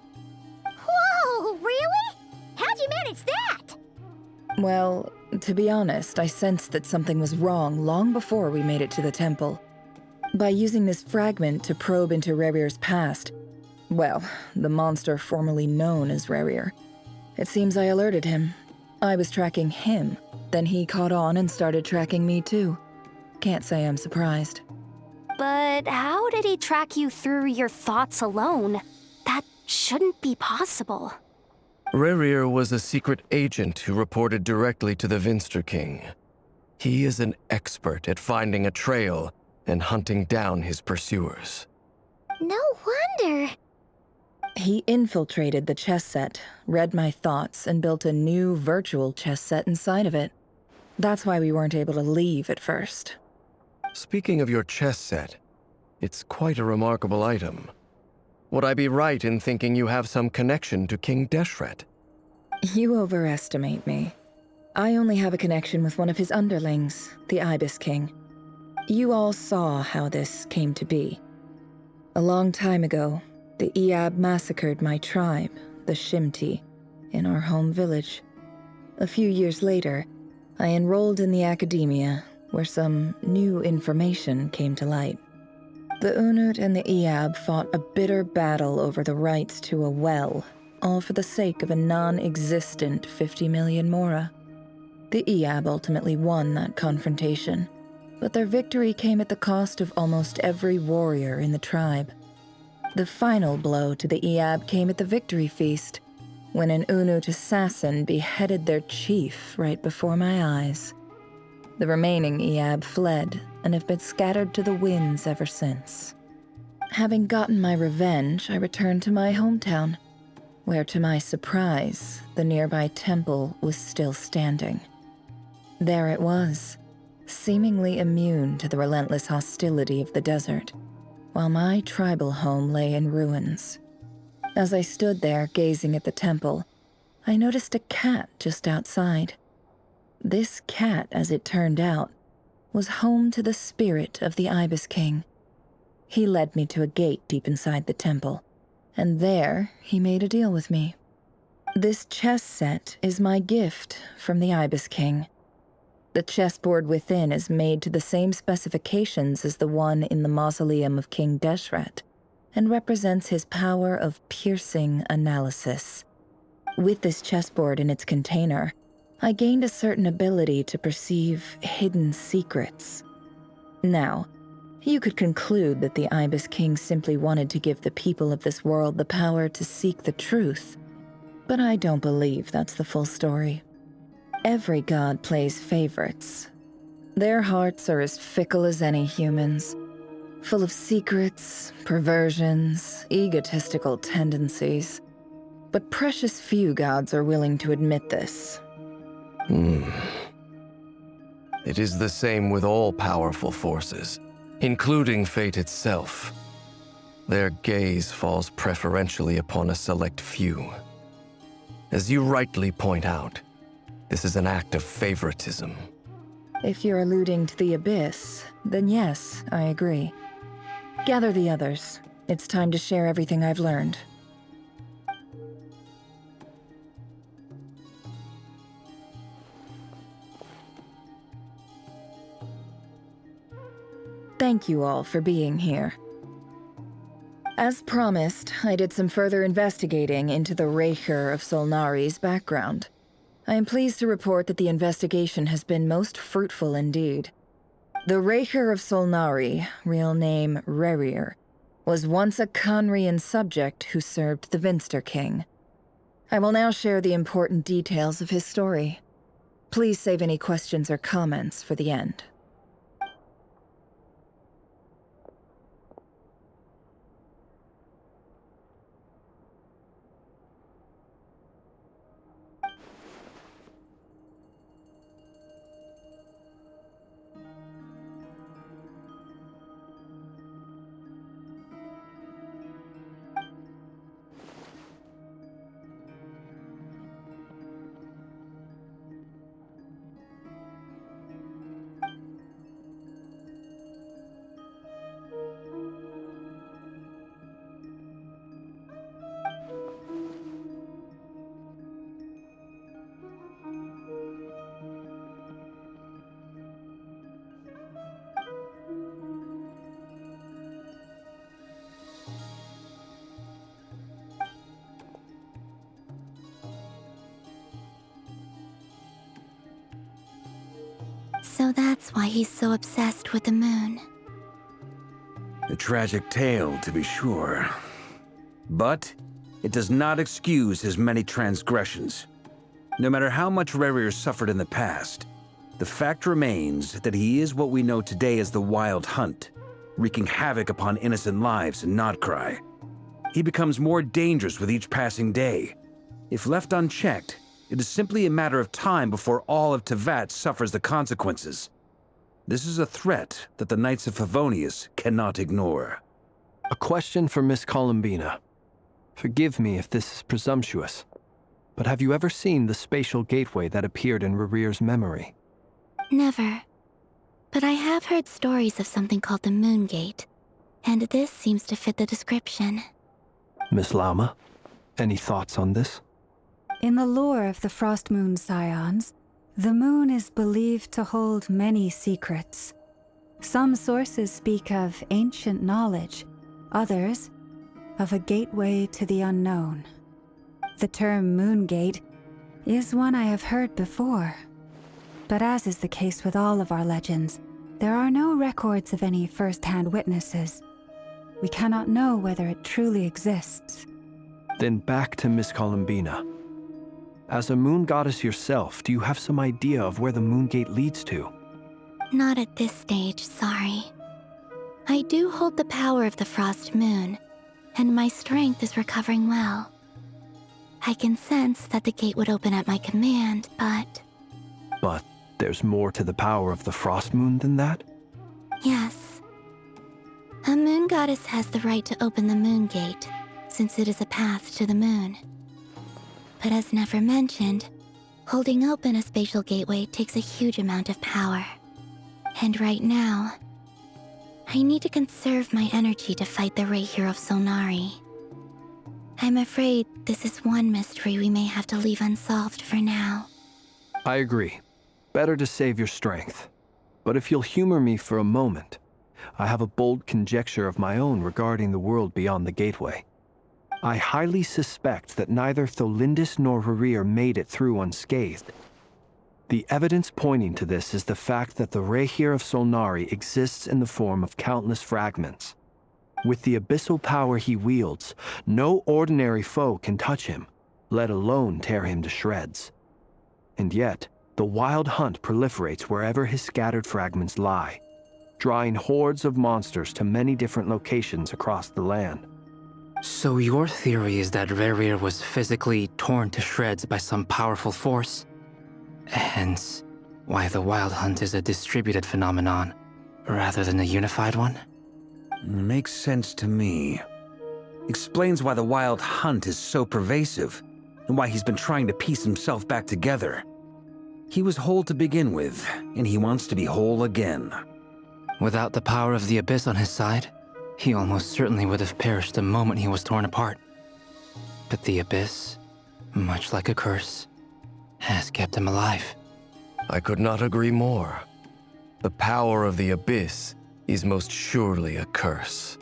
Whoa, really? How'd you manage that? Well, to be honest, I sensed that something was wrong long before we made it to the temple. By using this fragment to probe into Rerir's past, well, the monster formerly known as Rerir, it seems I alerted him. I was tracking him, then he caught on and started tracking me too. Can't say I'm surprised. But how did he track you through your thoughts alone? That shouldn't be possible. Rerir was a secret agent who reported directly to the Vinster King. He is an expert at finding a trail and hunting down his pursuers. No wonder. He infiltrated the chess set, read my thoughts, and built a new virtual chess set inside of it. That's why we weren't able to leave at first. Speaking of your chess set, it's quite a remarkable item. Would I be right in thinking you have some connection to King Deshret? You overestimate me. I only have a connection with one of his underlings, the Ibis King. You all saw how this came to be. A long time ago, the Iab massacred my tribe, the Shimti, in our home village. A few years later, I enrolled in the academia, where some new information came to light. The Unut and the Iab fought a bitter battle over the rights to a well, all for the sake of a non-existent 50 million mora. The Iab ultimately won that confrontation, but their victory came at the cost of almost every warrior in the tribe. The final blow to the Iab came at the victory feast, when an Unut assassin beheaded their chief right before my eyes. The remaining Iab fled and have been scattered to the winds ever since. Having gotten my revenge, I returned to my hometown, where to my surprise, the nearby temple was still standing. There it was, seemingly immune to the relentless hostility of the desert, while my tribal home lay in ruins. As I stood there gazing at the temple, I noticed a cat just outside. This cat, as it turned out, was home to the spirit of the Ibis King. He led me to a gate deep inside the temple, and there he made a deal with me. This chess set is my gift from the Ibis King. The chessboard within is made to the same specifications as the one in the mausoleum of King Deshret, and represents his power of piercing analysis. With this chessboard in its container, I gained a certain ability to perceive hidden secrets. Now, you could conclude that the Ibis King simply wanted to give the people of this world the power to seek the truth, but I don't believe that's the full story. Every god plays favorites. Their hearts are as fickle as any human's, full of secrets, perversions, egotistical tendencies. But precious few gods are willing to admit this. It is the same with all powerful forces, including fate itself. Their gaze falls preferentially upon a select few. As you rightly point out, this is an act of favoritism. If you're alluding to the Abyss, then yes, I agree. Gather the others. It's time to share everything I've learned. Thank you all for being here. As promised, I did some further investigating into the Raker of Solnari's background. I am pleased to report that the investigation has been most fruitful indeed. The Raker of Solnari, real name Rerir, was once a Conrian subject who served the Vinster King. I will now share the important details of his story. Please save any questions or comments for the end. So that's why he's so obsessed with the moon. A tragic tale, to be sure. But it does not excuse his many transgressions. No matter how much Rerir suffered in the past, the fact remains that he is what we know today as the Wild Hunt, wreaking havoc upon innocent lives in Notcry. He becomes more dangerous with each passing day. If left unchecked, it is simply a matter of time before all of Teyvat suffers the consequences. This is a threat that the Knights of Favonius cannot ignore. A question for Miss Columbina. Forgive me if this is presumptuous, but have you ever seen the spatial gateway that appeared in Rerir's memory? Never. But I have heard stories of something called the Moon Gate, and this seems to fit the description. Miss Lauma, any thoughts on this? In the lore of the Frost Moon Scions, the moon is believed to hold many secrets. Some sources speak of ancient knowledge, others of a gateway to the unknown. The term Moon Gate is one I have heard before. But as is the case with all of our legends, there are no records of any first-hand witnesses. We cannot know whether it truly exists. Then back to Miss Columbina. As a moon goddess yourself, do you have some idea of where the Moon Gate leads to? Not at this stage, sorry. I do hold the power of the Frost Moon, and my strength is recovering well. I can sense that the gate would open at my command, but... But there's more to the power of the Frost Moon than that? Yes. A moon goddess has the right to open the Moon Gate, since it is a path to the moon. But as never mentioned, holding open a spatial gateway takes a huge amount of power. And right now, I need to conserve my energy to fight the Reihir of Solnari. I'm afraid this is one mystery we may have to leave unsolved for now. I agree. Better to save your strength. But if you'll humor me for a moment, I have a bold conjecture of my own regarding the world beyond the gateway. I highly suspect that neither Tholindis nor Rerir made it through unscathed. The evidence pointing to this is the fact that the Reihir of Solnari exists in the form of countless fragments. With the abyssal power he wields, no ordinary foe can touch him, let alone tear him to shreds. And yet, the Wild Hunt proliferates wherever his scattered fragments lie, drawing hordes of monsters to many different locations across the land. So your theory is that Rerir was physically torn to shreds by some powerful force? Hence, why the Wild Hunt is a distributed phenomenon, rather than a unified one? Makes sense to me. Explains why the Wild Hunt is so pervasive, and why he's been trying to piece himself back together. He was whole to begin with, and he wants to be whole again. Without the power of the Abyss on his side, he almost certainly would have perished the moment he was torn apart. But the Abyss, much like a curse, has kept him alive. I could not agree more. The power of the Abyss is most surely a curse.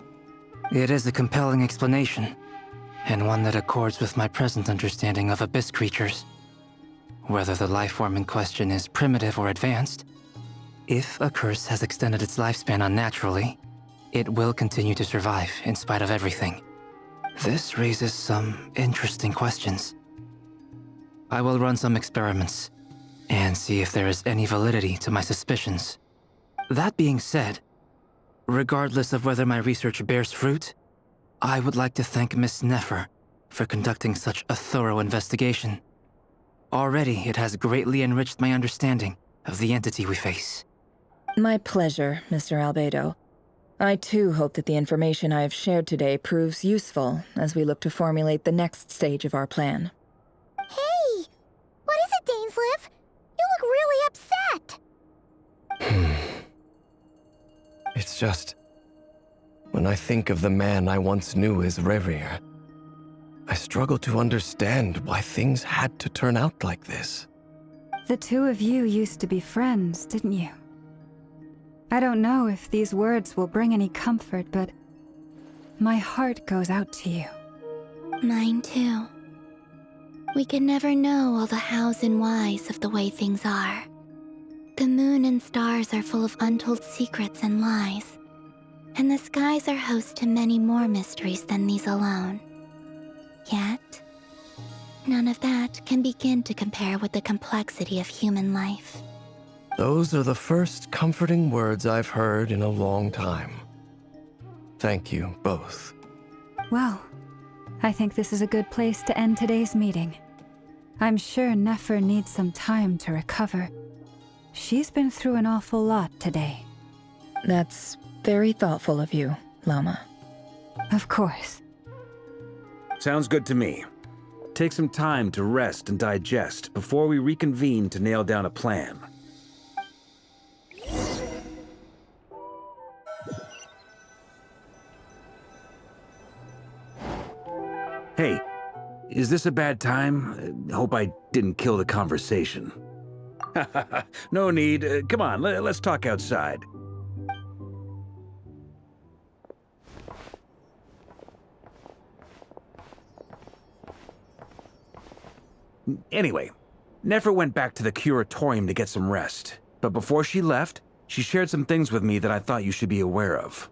It is a compelling explanation, and one that accords with my present understanding of Abyss creatures. Whether the life form in question is primitive or advanced, if a curse has extended its lifespan unnaturally, it will continue to survive in spite of everything. This raises some interesting questions. I will run some experiments and see if there is any validity to my suspicions. That being said, regardless of whether my research bears fruit, I would like to thank Miss Nefer for conducting such a thorough investigation. Already, it has greatly enriched my understanding of the entity we face. My pleasure, Mr. Albedo. I too hope that the information I have shared today proves useful as we look to formulate the next stage of our plan. Hey! What is it, Dainsleif? You look really upset! It's just... when I think of the man I once knew as Rerir, I struggle to understand why things had to turn out like this. The two of you used to be friends, didn't you? I don't know if these words will bring any comfort, but my heart goes out to you. Mine too. We can never know all the hows and whys of the way things are. The moon and stars are full of untold secrets and lies, and the skies are host to many more mysteries than these alone. Yet, none of that can begin to compare with the complexity of human life. Those are the first comforting words I've heard in a long time. Thank you, both. Well, I think this is a good place to end today's meeting. I'm sure Nefer needs some time to recover. She's been through an awful lot today. That's very thoughtful of you, Lama. Of course. Sounds good to me. Take some time to rest and digest before we reconvene to nail down a plan. Hey, is this a bad time? Hope I didn't kill the conversation. No need. Come on, let's talk outside. Anyway, Nefer went back to the curatorium to get some rest. But before she left, she shared some things with me that I thought you should be aware of.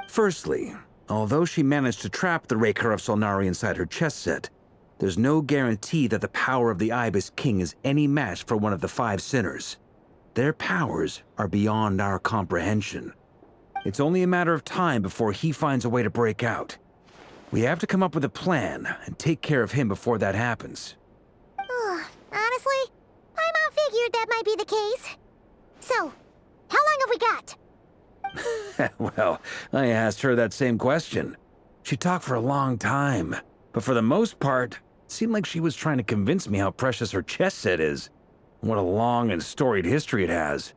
Firstly, although she managed to trap the Raker of Solnari inside her chess set, there's no guarantee that the power of the Ibis King is any match for one of the 5 sinners. Their powers are beyond our comprehension. It's only a matter of time before he finds a way to break out. We have to come up with a plan and take care of him before that happens. Honestly, my mom figured that might be the case. So, how long have we got? Well, I asked her that same question. She talked for a long time, but for the most part, it seemed like she was trying to convince me how precious her chess set is. What a long and storied history it has.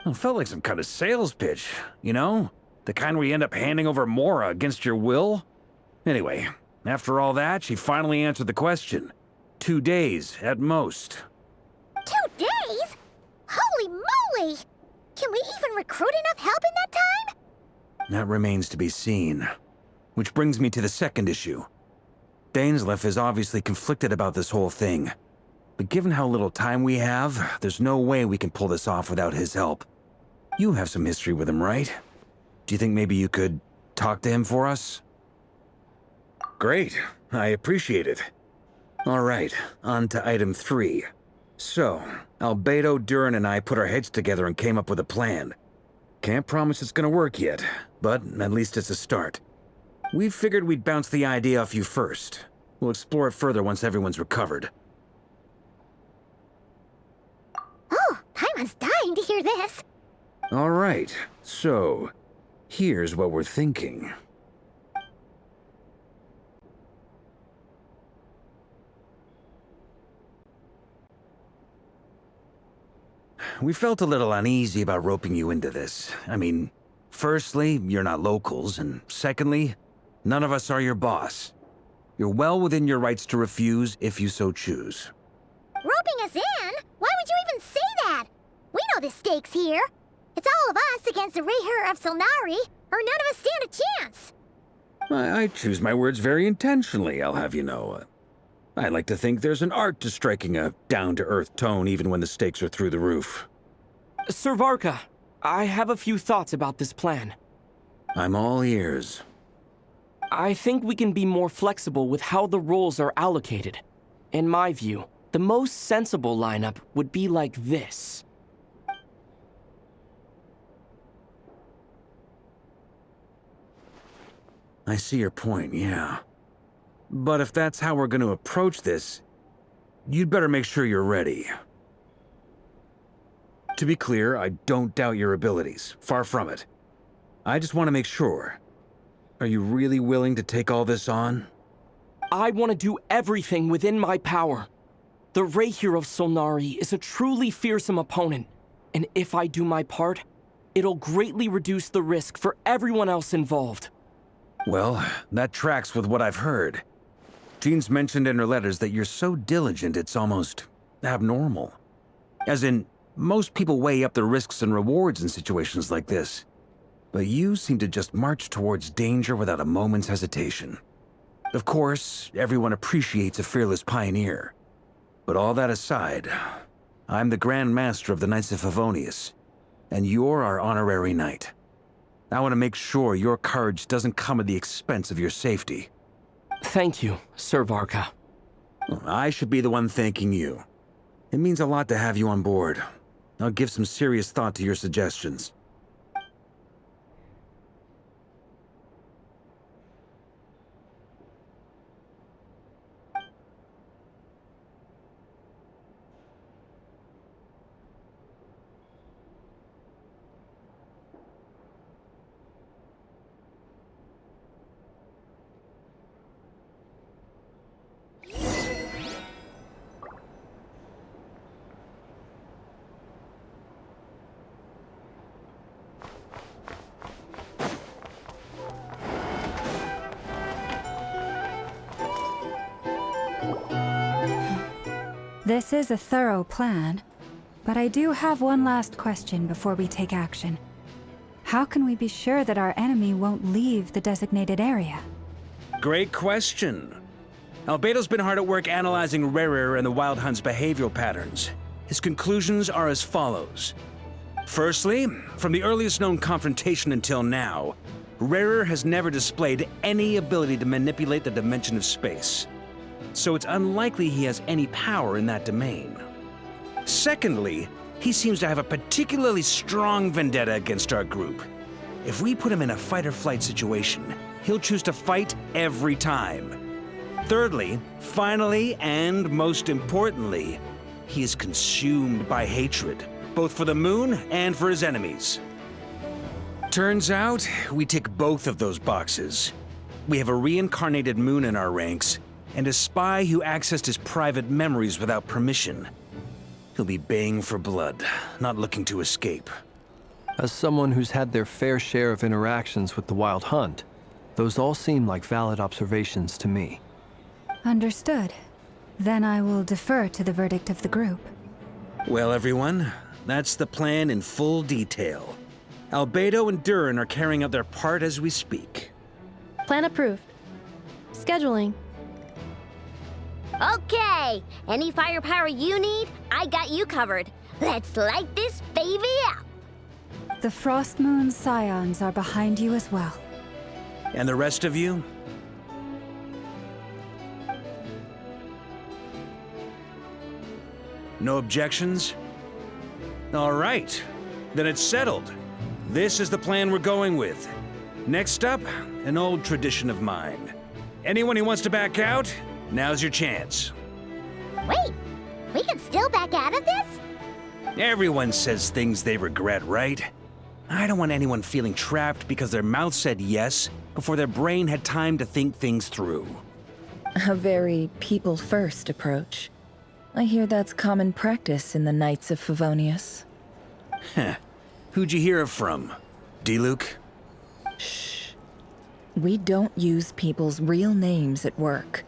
It felt like some kind of sales pitch, you know? The kind where you end up handing over Mora against your will? Anyway, after all that, she finally answered the question. 2 days, at most. 2 days? Holy moly! Can we even recruit enough help in that time? That remains to be seen. Which brings me to the second issue. Dainsleif is obviously conflicted about this whole thing. But given how little time we have, there's no way we can pull this off without his help. You have some history with him, right? Do you think maybe you could talk to him for us? Great. I appreciate it. All right, on to item 3. So, Albedo, Durin, and I put our heads together and came up with a plan. Can't promise it's gonna work yet, but at least it's a start. We figured we'd bounce the idea off you first. We'll explore it further once everyone's recovered. Oh, Paimon's dying to hear this. All right, so here's what we're thinking. We felt a little uneasy about roping you into this. I mean, firstly, you're not locals, and secondly, none of us are your boss. You're well within your rights to refuse if you so choose. Roping us in? Why would you even say that? We know the stakes here. It's all of us against the Reher of Solnari, or none of us stand a chance. I choose my words very intentionally, I'll have you know. I like to think there's an art to striking a down-to-earth tone even when the stakes are through the roof. Sir Varka, I have a few thoughts about this plan. I'm all ears. I think we can be more flexible with how the roles are allocated. In my view, the most sensible lineup would be like this. I see your point, yeah. But if that's how we're going to approach this, you'd better make sure you're ready. To be clear, I don't doubt your abilities. Far from it. I just want to make sure. Are you really willing to take all this on? I want to do everything within my power. The Rahier of Solnari is a truly fearsome opponent, and if I do my part, it'll greatly reduce the risk for everyone else involved. Well, that tracks with what I've heard. Jean's mentioned in her letters that you're so diligent it's almost abnormal. As in, most people weigh up the risks and rewards in situations like this. But you seem to just march towards danger without a moment's hesitation. Of course, everyone appreciates a fearless pioneer. But all that aside, I'm the Grand Master of the Knights of Favonius, and you're our honorary knight. I want to make sure your courage doesn't come at the expense of your safety. Thank you, Sir Varka. I should be the one thanking you. It means a lot to have you on board. I'll give some serious thought to your suggestions. This is a thorough plan, but I do have one last question before we take action. How can we be sure that our enemy won't leave the designated area? Great question. Albedo's been hard at work analyzing Rarer and the Wild Hunt's behavioral patterns. His conclusions are as follows. Firstly, from the earliest known confrontation until now, Rarer has never displayed any ability to manipulate the dimension of space. So it's unlikely he has any power in that domain. Secondly, he seems to have a particularly strong vendetta against our group. If we put him in a fight-or-flight situation, he'll choose to fight every time. Thirdly, finally, and most importantly, he is consumed by hatred, both for the moon and for his enemies. Turns out, we tick both of those boxes. We have a reincarnated moon in our ranks, and a spy who accessed his private memories without permission. He'll be baying for blood, not looking to escape. As someone who's had their fair share of interactions with the Wild Hunt, those all seem like valid observations to me. Understood. Then I will defer to the verdict of the group. Well, everyone, that's the plan in full detail. Albedo and Durin are carrying out their part as we speak. Plan approved. Scheduling. Okay, any firepower you need, I got you covered. Let's light this baby up. The Frost Moon Scions are behind you as well. And the rest of you? No objections? All right, then it's settled. This is the plan we're going with. Next up, an old tradition of mine. Anyone who wants to back out, now's your chance. Wait, we can still back out of this? Everyone says things they regret, right? I don't want anyone feeling trapped because their mouth said yes before their brain had time to think things through. A very people-first approach. I hear that's common practice in the Knights of Favonius. Heh. Who'd you hear it from? D-Luke? Shh. We don't use people's real names at work.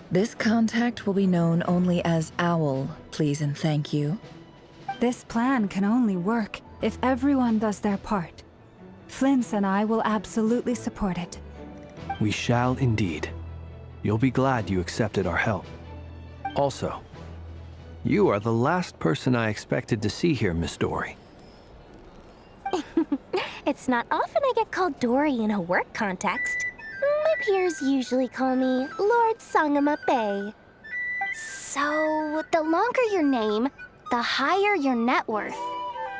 This contact will be known only as Owl, please and thank you. This plan can only work if everyone does their part. Flint's and I will absolutely support it. We shall indeed. You'll be glad you accepted our help. Also, you are the last person I expected to see here, Miss Dory. It's not often I get called Dory in a work context. My peers usually call me Lord Sangama Bay. So, the longer your name, the higher your net worth.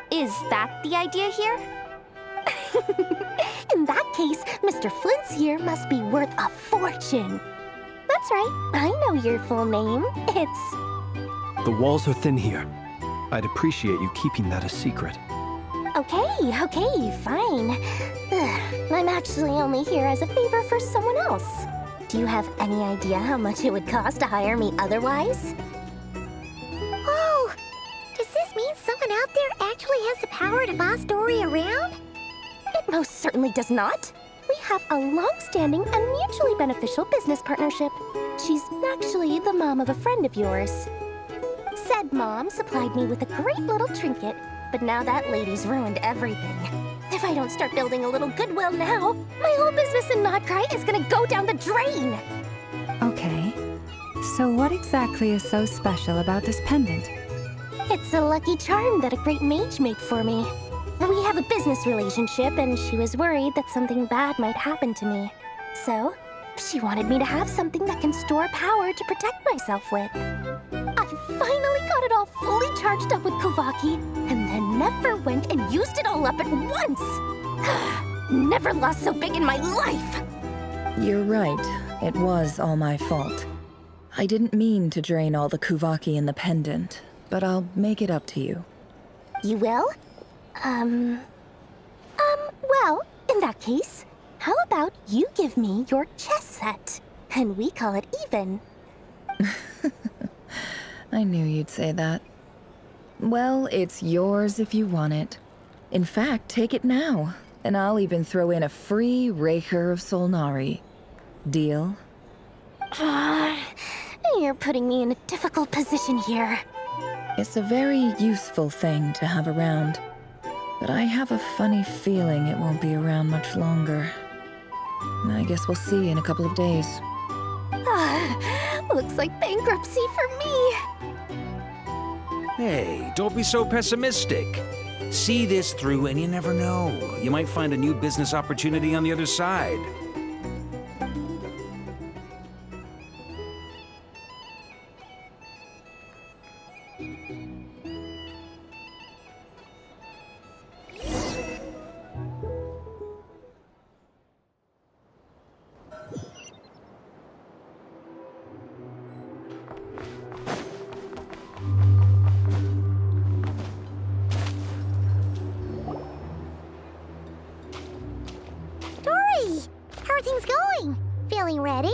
Is that the idea here? In that case, Mr. Flint's here must be worth a fortune. That's right, I know your full name. It's... The walls are thin here. I'd appreciate you keeping that a secret. Okay, fine. I'm actually only here as a favor for someone else. Do you have any idea how much it would cost to hire me otherwise? Oh! Does this mean someone out there actually has the power to boss Dory around? It most certainly does not. We have a long-standing and mutually beneficial business partnership. She's actually the mom of a friend of yours. Said mom supplied me with a great little trinket, but now that lady's ruined everything. If I don't start building a little goodwill now, my whole business in Notcry is gonna go down the drain! Okay. So what exactly is so special about this pendant? It's a lucky charm that a great mage made for me. We have a business relationship, and she was worried that something bad might happen to me. So, she wanted me to have something that can store power to protect myself with. I finally got it all fully charged up with Kovaki, and then never went and used it all up at once! Never lost so big in my life! You're right. It was all my fault. I didn't mean to drain all the Kuvaki in the pendant, but I'll make it up to you. You will? Well, in that case, how about you give me your chess set, and we call it even? I knew you'd say that. Well, it's yours if you want it. In fact, take it now, and I'll even throw in a free Raker of Solnari. Deal? You're putting me in a difficult position here. It's a very useful thing to have around, but I have a funny feeling it won't be around much longer. I guess we'll see in a couple of days. Looks like bankruptcy for me. Hey, don't be so pessimistic. See this through and you never know. You might find a new business opportunity on the other side. How are things going? Feeling ready?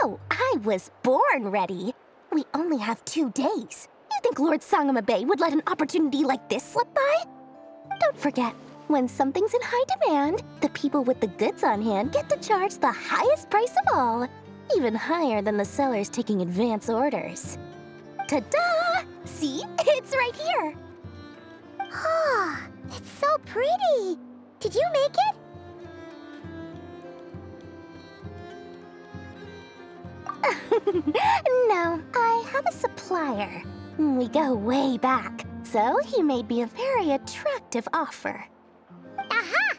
Oh, I was born ready. We only have 2 days. You think Lord Sangama Bay would let an opportunity like this slip by? Don't forget, when something's in high demand, the people with the goods on hand get to charge the highest price of all, even higher than the sellers taking advance orders. Ta-da! See? It's right here! Oh, it's so pretty! Did you make it? No, I have a supplier. We go way back, so he made me a very attractive offer. Aha!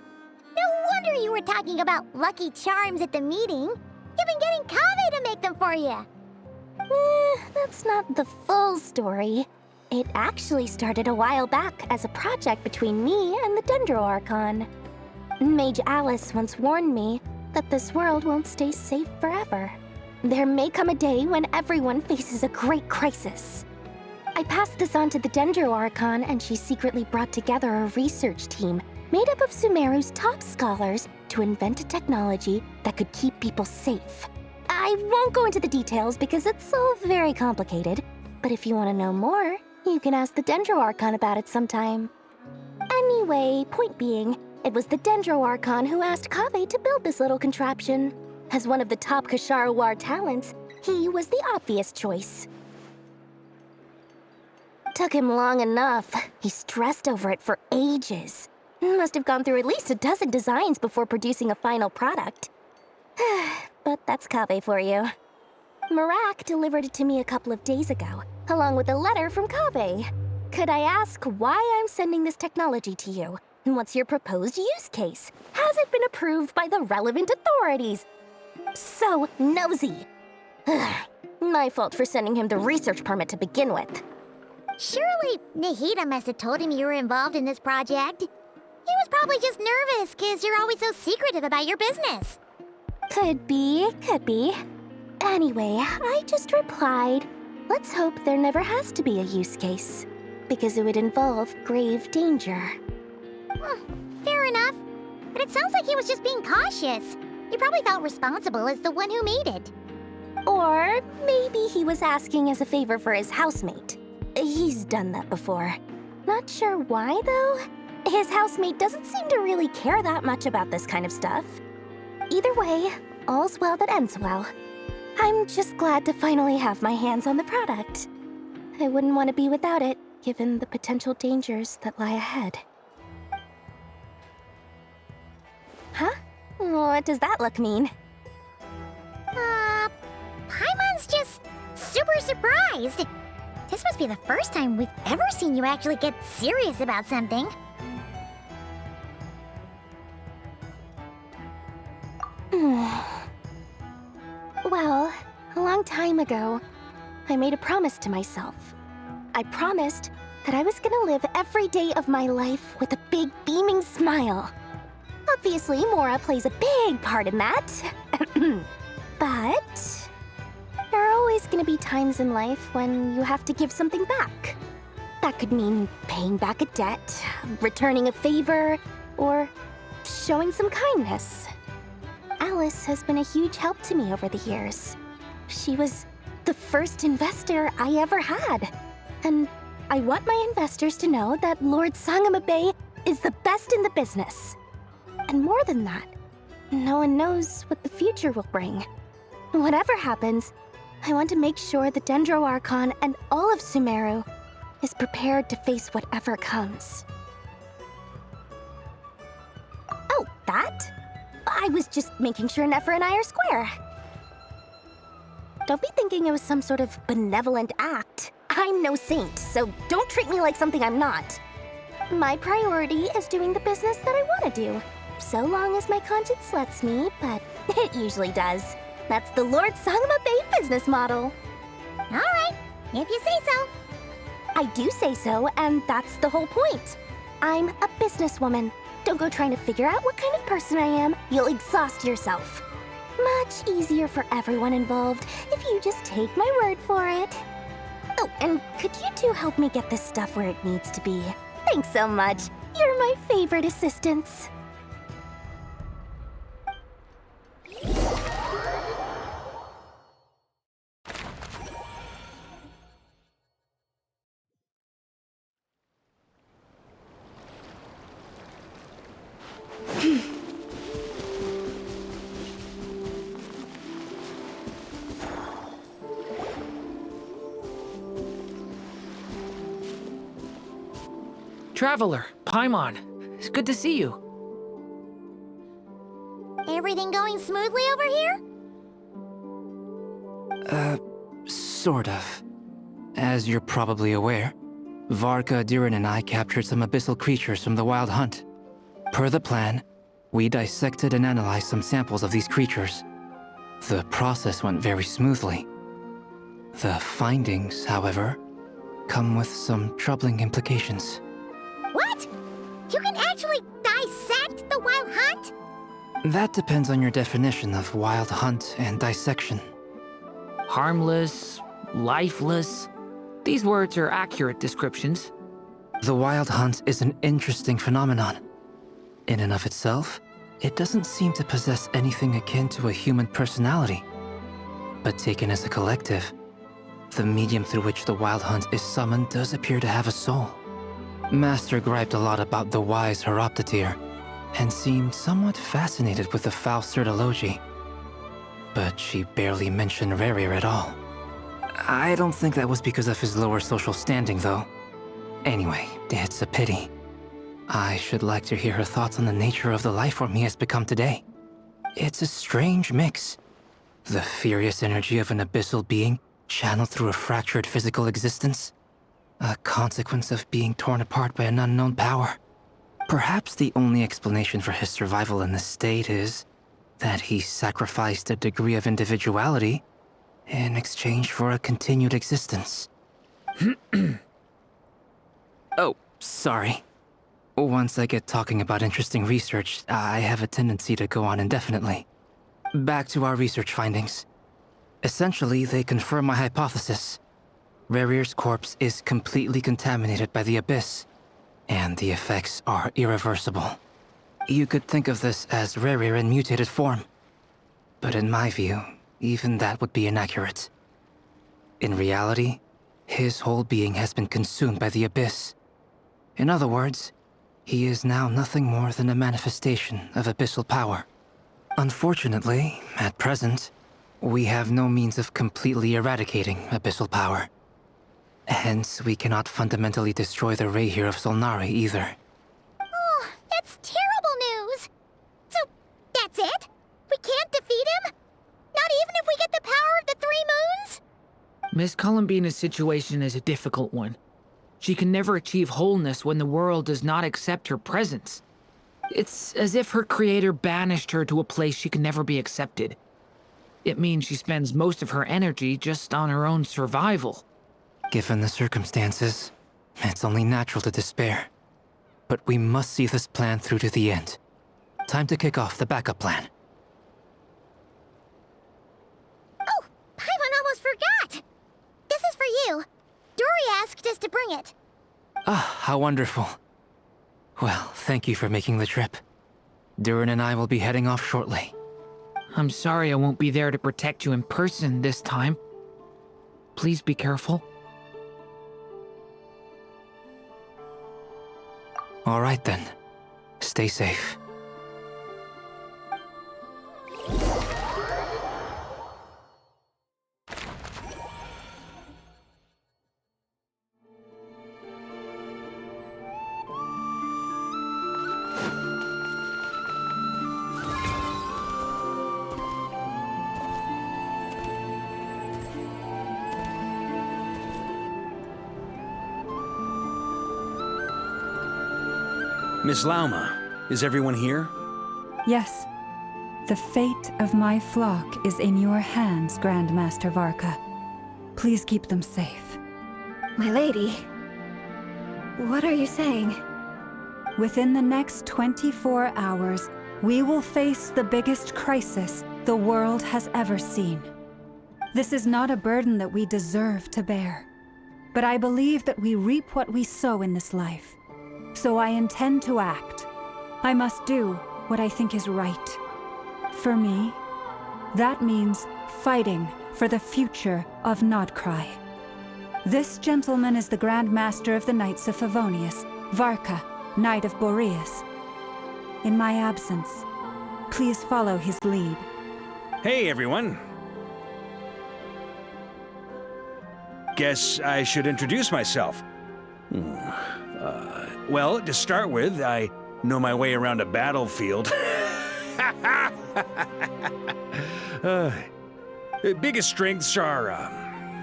No wonder you were talking about lucky charms at the meeting. You've been getting Kave to make them for you. That's not the full story. It actually started a while back as a project between me and the Dendro Archon. Mage Alice once warned me that this world won't stay safe forever. There may come a day when everyone faces a great crisis. I passed this on to the Dendro Archon, and she secretly brought together a research team made up of Sumeru's top scholars to invent a technology that could keep people safe. I won't go into the details because it's all very complicated, but if you want to know more, you can ask the Dendro Archon about it sometime. Anyway, point being, it was the Dendro Archon who asked Kave to build this little contraption. As one of the top Kasharawar talents, he was the obvious choice. Took him long enough. He stressed over it for ages. Must have gone through at least a dozen designs before producing a final product. But that's Kave for you. Marak delivered it to me a couple of days ago, along with a letter from Kave. Could I ask why I'm sending this technology to you? What's your proposed use case? Has it been approved by the relevant authorities? So nosy. My fault for sending him the research permit to begin with. Surely Nahida must have told him you were involved in this project. He was probably just nervous because you're always so secretive about your business. Could be, could be. Anyway, I just replied, let's hope there never has to be a use case, because it would involve grave danger. Fair enough. But it sounds like he was just being cautious. He probably felt responsible as the one who made it. Or maybe he was asking as a favor for his housemate. He's done that before. Not sure why, though. His housemate doesn't seem to really care that much about this kind of stuff. Either way, all's well that ends well. I'm just glad to finally have my hands on the product. I wouldn't want to be without it, given the potential dangers that lie ahead. Huh? What does that look mean? Paimon's just super surprised. This must be the first time we've ever seen you actually get serious about something. Well, a long time ago, I made a promise to myself. I promised that I was gonna live every day of my life with a big beaming smile. Obviously, Mora plays a big part in that. But there are always gonna be times in life when you have to give something back. That could mean paying back a debt, returning a favor, or showing some kindness. Alice has been a huge help to me over the years. She was the first investor I ever had. And I want my investors to know that Lord Sangama Bay is the best in the business. And more than that, no one knows what the future will bring. Whatever happens, I want to make sure the Dendro Archon and all of Sumeru is prepared to face whatever comes. Oh, that? I was just making sure Nefer and I are square. Don't be thinking it was some sort of benevolent act. I'm no saint, so don't treat me like something I'm not. My priority is doing the business that I want to do, so long as my conscience lets me, but it usually does. That's the Lord Sangama Bay business model. All right, if you say so. I do say so, and that's the whole point. I'm a businesswoman. Don't go trying to figure out what kind of person I am. You'll exhaust yourself. Much easier for everyone involved if you just take my word for it. Oh, and could you two help me get this stuff where it needs to be? Thanks so much. You're my favorite assistants. Traveler, Paimon, it's good to see you. Everything going smoothly over here? Sort of. As you're probably aware, Varka, Diren, and I captured some abyssal creatures from the Wild Hunt. Per the plan, we dissected and analyzed some samples of these creatures. The process went very smoothly. The findings, however, come with some troubling implications. What? You can actually dissect the Wild Hunt? That depends on your definition of Wild Hunt and dissection. Harmless, lifeless. These words are accurate descriptions. The Wild Hunt is an interesting phenomenon. In and of itself, it doesn't seem to possess anything akin to a human personality. But taken as a collective, the medium through which the Wild Hunt is summoned does appear to have a soul. Master griped a lot about the wise Horoptotire, and seemed somewhat fascinated with the foul Certology. But she barely mentioned Rerir at all. I don't think that was because of his lower social standing, though. Anyway, it's a pity. I should like to hear her thoughts on the nature of the life form he has become today. It's a strange mix. The furious energy of an abyssal being channeled through a fractured physical existence. A consequence of being torn apart by an unknown power. Perhaps the only explanation for his survival in this state is that he sacrificed a degree of individuality in exchange for a continued existence. Oh, sorry. Once I get talking about interesting research, I have a tendency to go on indefinitely. Back to our research findings. Essentially, they confirm my hypothesis. Rerir's corpse is completely contaminated by the Abyss, and the effects are irreversible. You could think of this as Rerir in mutated form. But in my view, even that would be inaccurate. In reality, his whole being has been consumed by the Abyss. In other words, he is now nothing more than a manifestation of abyssal power. Unfortunately, at present, we have no means of completely eradicating abyssal power. Hence, we cannot fundamentally destroy the Reihir of Solnari either. Oh, that's terrible news! So, that's it? We can't defeat him? Not even if we get the power of the Three Moons? Miss Columbina's situation is a difficult one. She can never achieve wholeness when the world does not accept her presence. It's as if her creator banished her to a place she can never be accepted. It means she spends most of her energy just on her own survival. Given the circumstances, it's only natural to despair. But we must see this plan through to the end. Time to kick off the backup plan. Oh, Paimon almost forgot! This is for you. Dory asked us to bring it. Ah, how wonderful. Well, thank you for making the trip. Durin and I will be heading off shortly. I'm sorry I won't be there to protect you in person this time. Please be careful. All right then. Stay safe. Miss Lauma, is everyone here? Yes. The fate of my flock is in your hands, Grandmaster Varka. Please keep them safe. My lady, what are you saying? Within the next 24 hours, we will face the biggest crisis the world has ever seen. This is not a burden that we deserve to bear, but I believe that we reap what we sow in this life. So I intend to act. I must do what I think is right. For me, that means fighting for the future of Nodcry. This gentleman is the Grand Master of the Knights of Favonius, Varka, Knight of Boreas. In my absence, please follow his lead. Hey, everyone. Guess I should introduce myself. Well, to start with, I know my way around a battlefield. Biggest strengths are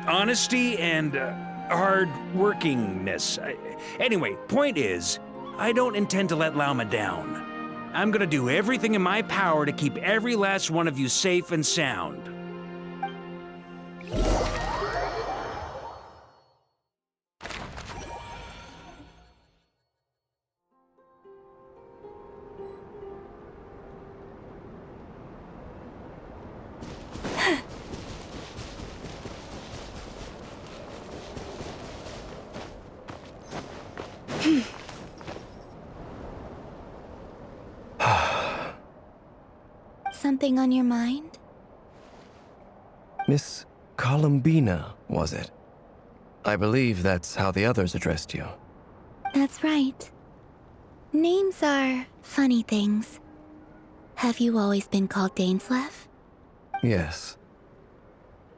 honesty and hard-workingness. Anyway, point is, I don't intend to let Lauma down. I'm gonna do everything in my power to keep every last one of you safe and sound. Something on your mind? Miss Columbina, was it? I believe that's how the others addressed you. That's right. Names are funny things. Have you always been called Dainsleif? Yes.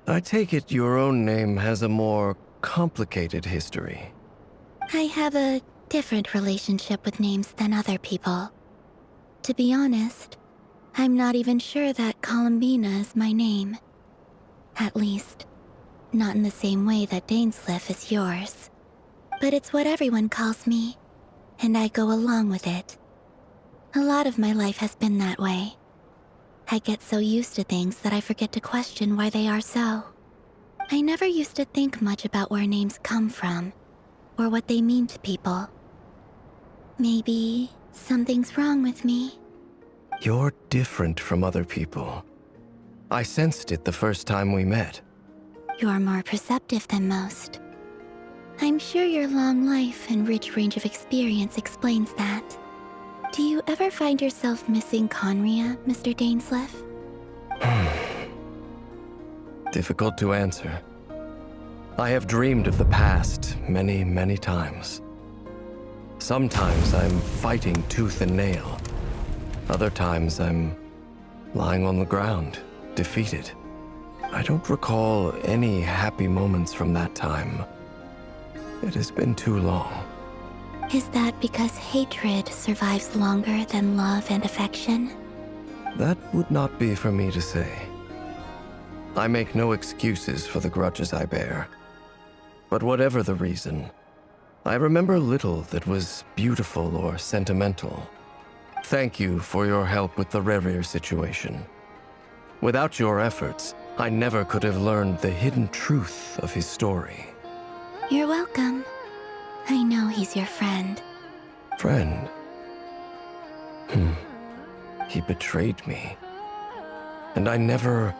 I take it your own name has a more complicated history. I have a different relationship with names than other people. To be honest, I'm not even sure that Columbina is my name. At least, not in the same way that Dainsleif is yours. But it's what everyone calls me. and I go along with it. A lot of my life has been that way. I get so used to things that I forget to question why they are so. I never used to think much about where names come from, or what they mean to people. Maybe something's wrong with me. You're different from other people. I sensed it the first time we met. You're more perceptive than most. I'm sure your long life and rich range of experience explains that. Do you ever find yourself missing Conria, Mr. Dainsleif? Difficult to answer. I have dreamed of the past many, many times. Sometimes I'm fighting tooth and nail. Other times I'm lying on the ground, defeated. I don't recall any happy moments from that time. It has been too long. Is that because hatred survives longer than love and affection? That would not be for me to say. I make no excuses for the grudges I bear. But whatever the reason, I remember little that was beautiful or sentimental. Thank you for your help with the Rerir situation. Without your efforts, I never could have learned the hidden truth of his story. You're welcome. I know he's your friend. Friend? He betrayed me. And I never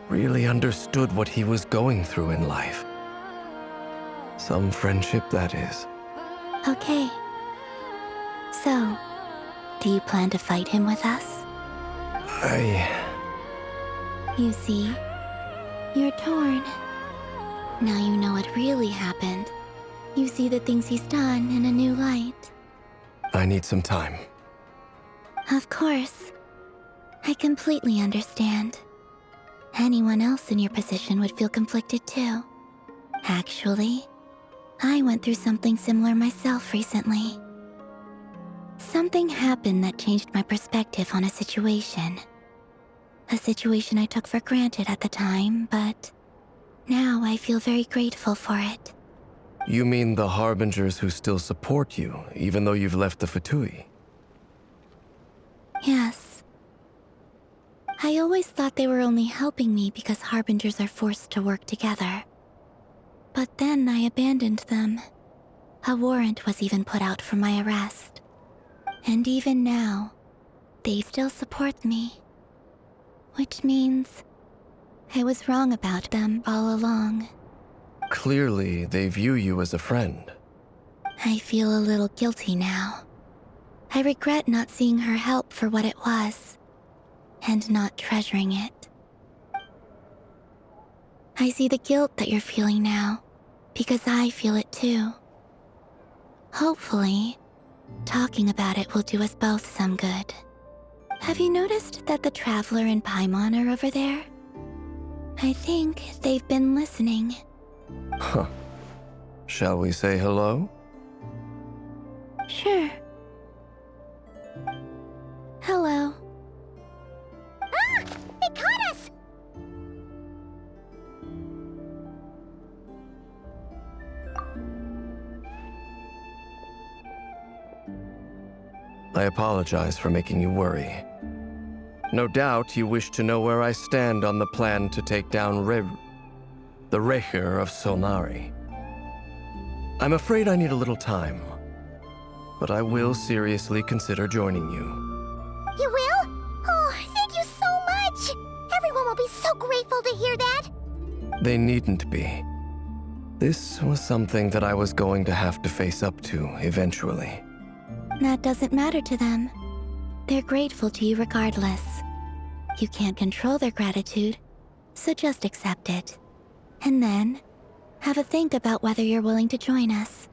really understood what he was going through in life. Some friendship, that is. Okay. So, do you plan to fight him with us? You see, you're torn. Now you know what really happened. You see the things he's done in a new light. I need some time. Of course. I completely understand. Anyone else in your position would feel conflicted too. Actually, I went through something similar myself recently. Something happened that changed my perspective on a situation. A situation I took for granted at the time, but now I feel very grateful for it. You mean the Harbingers who still support you, even though you've left the Fatui? Yes. I always thought they were only helping me because Harbingers are forced to work together. But then I abandoned them. A warrant was even put out for my arrest. And even now, they still support me. Which means I was wrong about them all along. Clearly, they view you as a friend. I feel a little guilty now. I regret not seeing her help for what it was, and not treasuring it. I see the guilt that you're feeling now, because I feel it too. Hopefully, talking about it will do us both some good. Have you noticed that the Traveler and Paimon are over there? I think they've been listening. Huh. Shall we say hello? Sure. Hello. Ah! They caught us! I apologize for making you worry. No doubt you wish to know where I stand on the plan to take down the Reir of Solnari. I'm afraid I need a little time, but I will seriously consider joining you. You will? Oh, thank you so much! Everyone will be so grateful to hear that! They needn't be. This was something that I was going to have to face up to eventually. That doesn't matter to them. They're grateful to you regardless. You can't control their gratitude, so just accept it. And then, have a think about whether you're willing to join us.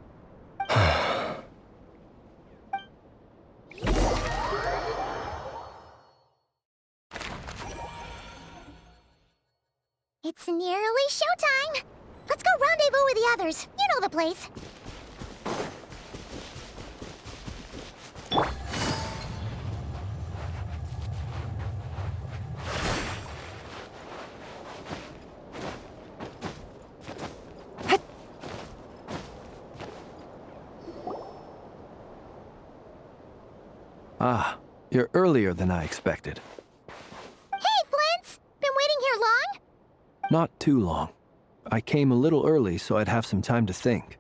It's nearly showtime! Let's go rendezvous with the others. You know the place. Ah, you're earlier than I expected. Hey, Flint's! Been waiting here long? Not too long. I came a little early so I'd have some time to think.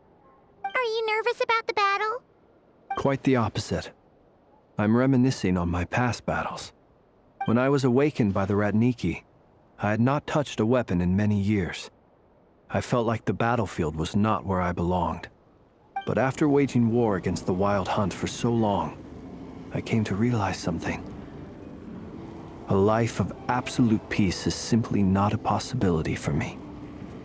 Are you nervous about the battle? Quite the opposite. I'm reminiscing on my past battles. When I was awakened by the Ratniki, I had not touched a weapon in many years. I felt like the battlefield was not where I belonged. But after waging war against the Wild Hunt for so long, I came to realize something. A life of absolute peace is simply not a possibility for me.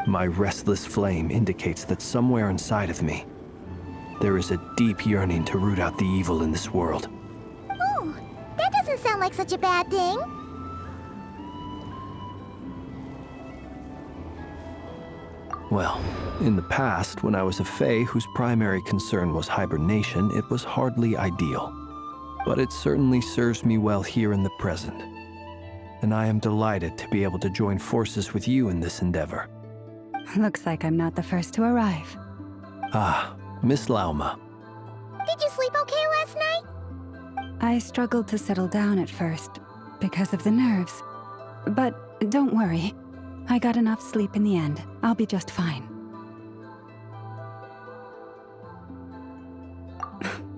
My restless flame indicates that somewhere inside of me, there is a deep yearning to root out the evil in this world. Ooh, that doesn't sound like such a bad thing. Well, in the past, when I was a Fae whose primary concern was hibernation, it was hardly ideal. But it certainly serves me well here in the present. And I am delighted to be able to join forces with you in this endeavor. Looks like I'm not the first to arrive. Ah, Miss Lauma. Did you sleep okay last night? I struggled to settle down at first, because of the nerves. But don't worry. I got enough sleep in the end. I'll be just fine.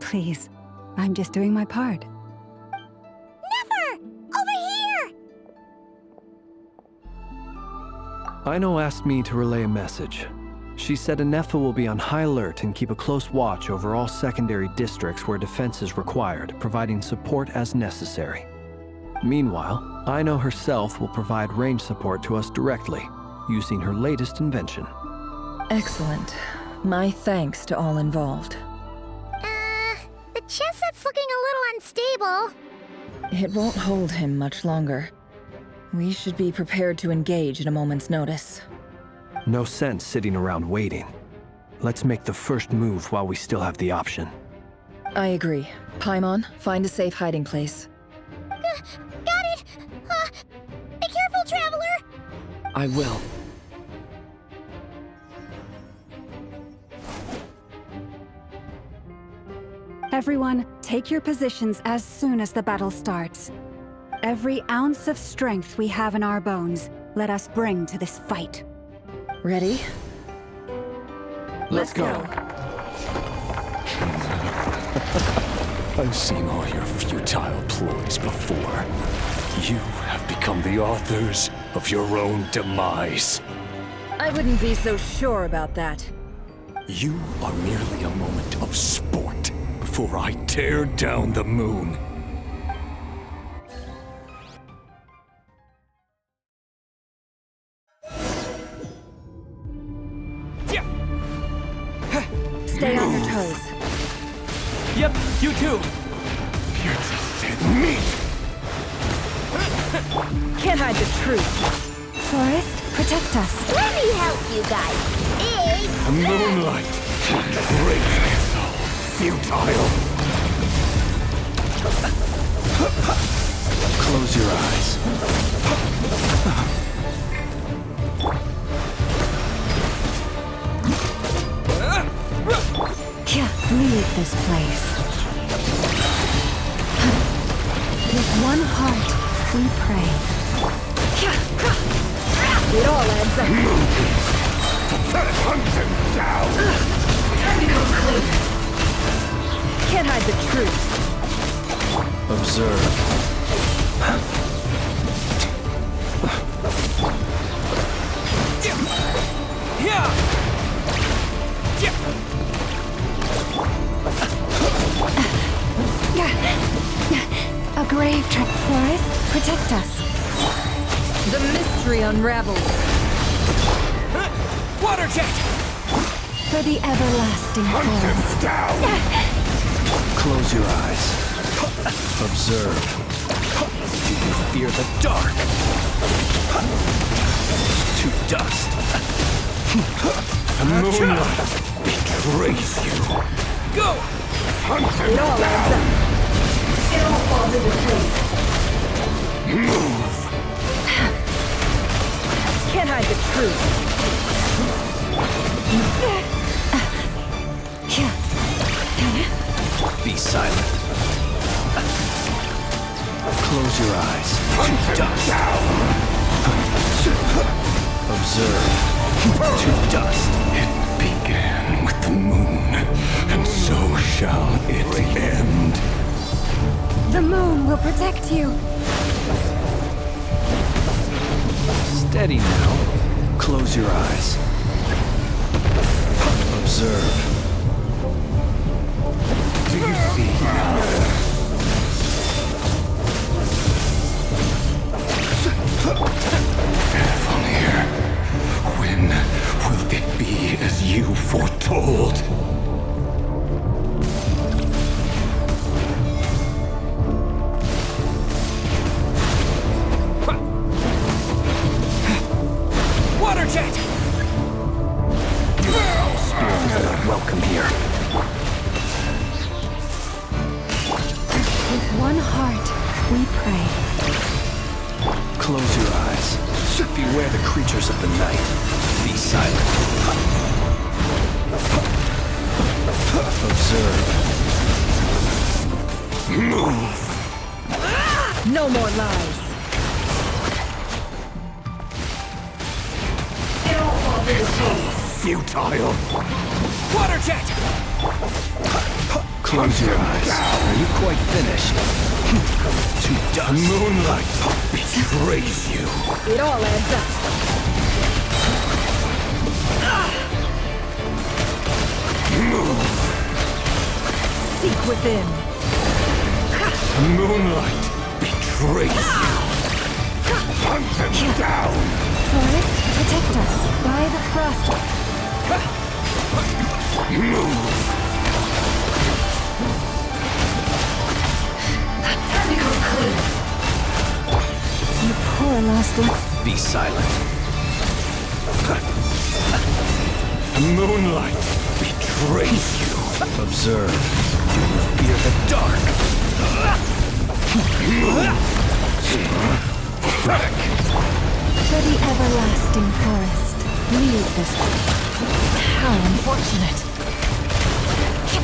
Please, I'm just doing my part. Never! Over here! Aino asked me to relay a message. She said Anefa will be on high alert and keep a close watch over all secondary districts where defense is required, providing support as necessary. Meanwhile, Aino herself will provide range support to us directly, using her latest invention. Excellent. My thanks to all involved. The chest set's looking a little unstable. It won't hold him much longer. We should be prepared to engage at a moment's notice. No sense sitting around waiting. Let's make the first move while we still have the option. I agree. Paimon, find a safe hiding place. Got it! Be careful, Traveler! I will. Everyone, take your positions as soon as the battle starts. Every ounce of strength we have in our bones, let us bring to this fight. Ready? Let's go. I've seen all your futile ploys before. You have become the authors of your own demise. I wouldn't be so sure about that. You are merely a moment of sport before I tear down the moon. Stay on your toes. Yep, you too. Me! Can't hide the truth. Forest, protect us. Let me help you guys. The moonlight. Break this all futile. Close your eyes. Leave this place. With one heart, we pray. It all adds up. Hunt him down! Time to go clear. Can't hide the truth. Observe. A grave trap, Forest. Protect us. The mystery unravels. Water jet! For the everlasting forest. Close your eyes. Observe. Do you fear the dark? To dust. The moonlight betrays you. Go! Hunt him It all adds up. It all falls into place. Move! Can't hide the truth. Be silent. Close your eyes. To dust. Observe. To dust. It began with the moon, and so shall it end. The moon will protect you. Steady now. Close your eyes. Observe. Do you see now? Avalir, when will it be as you foretold? Water jet! Spirit is not welcome here. With one heart, we pray. Close your eyes. Beware the creatures of the night. Be silent. Observe. Move! No more lies. Futile! Water jet! Close your eyes. Are you quite finished? To dust. Moonlight betrays you. It all adds up. Move! Seek within. Moonlight betrays you. Hunt them down! Forest, protect us by the frost. Move! You poor lost one. Be silent. Moonlight betrays you. Observe. Fear the dark. For the everlasting forest, leave this one. How unfortunate.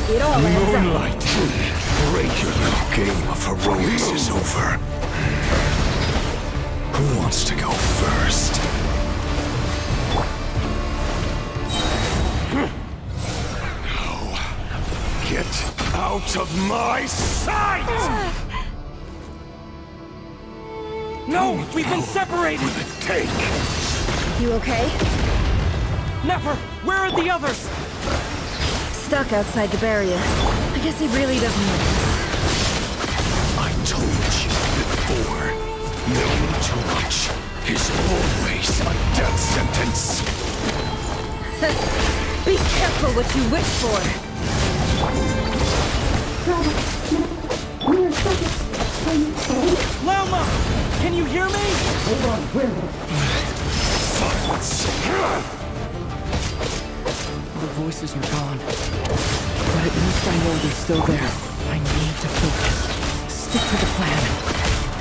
It all adds up. Moonlight betrays you. Your game of heroics is over. Who wants to go first? No. Get out of my sight! No! We've been separated! Will it take? You okay? Never! Where are the others? Stuck outside the barrier. I guess he really doesn't know. I told you before. Knowing too much is always a death sentence. Be careful what you wish for. Lama! Can you hear me? Hold on, silence. The voices are gone. But at least I know they're still there. I need to focus. Stick to the plan.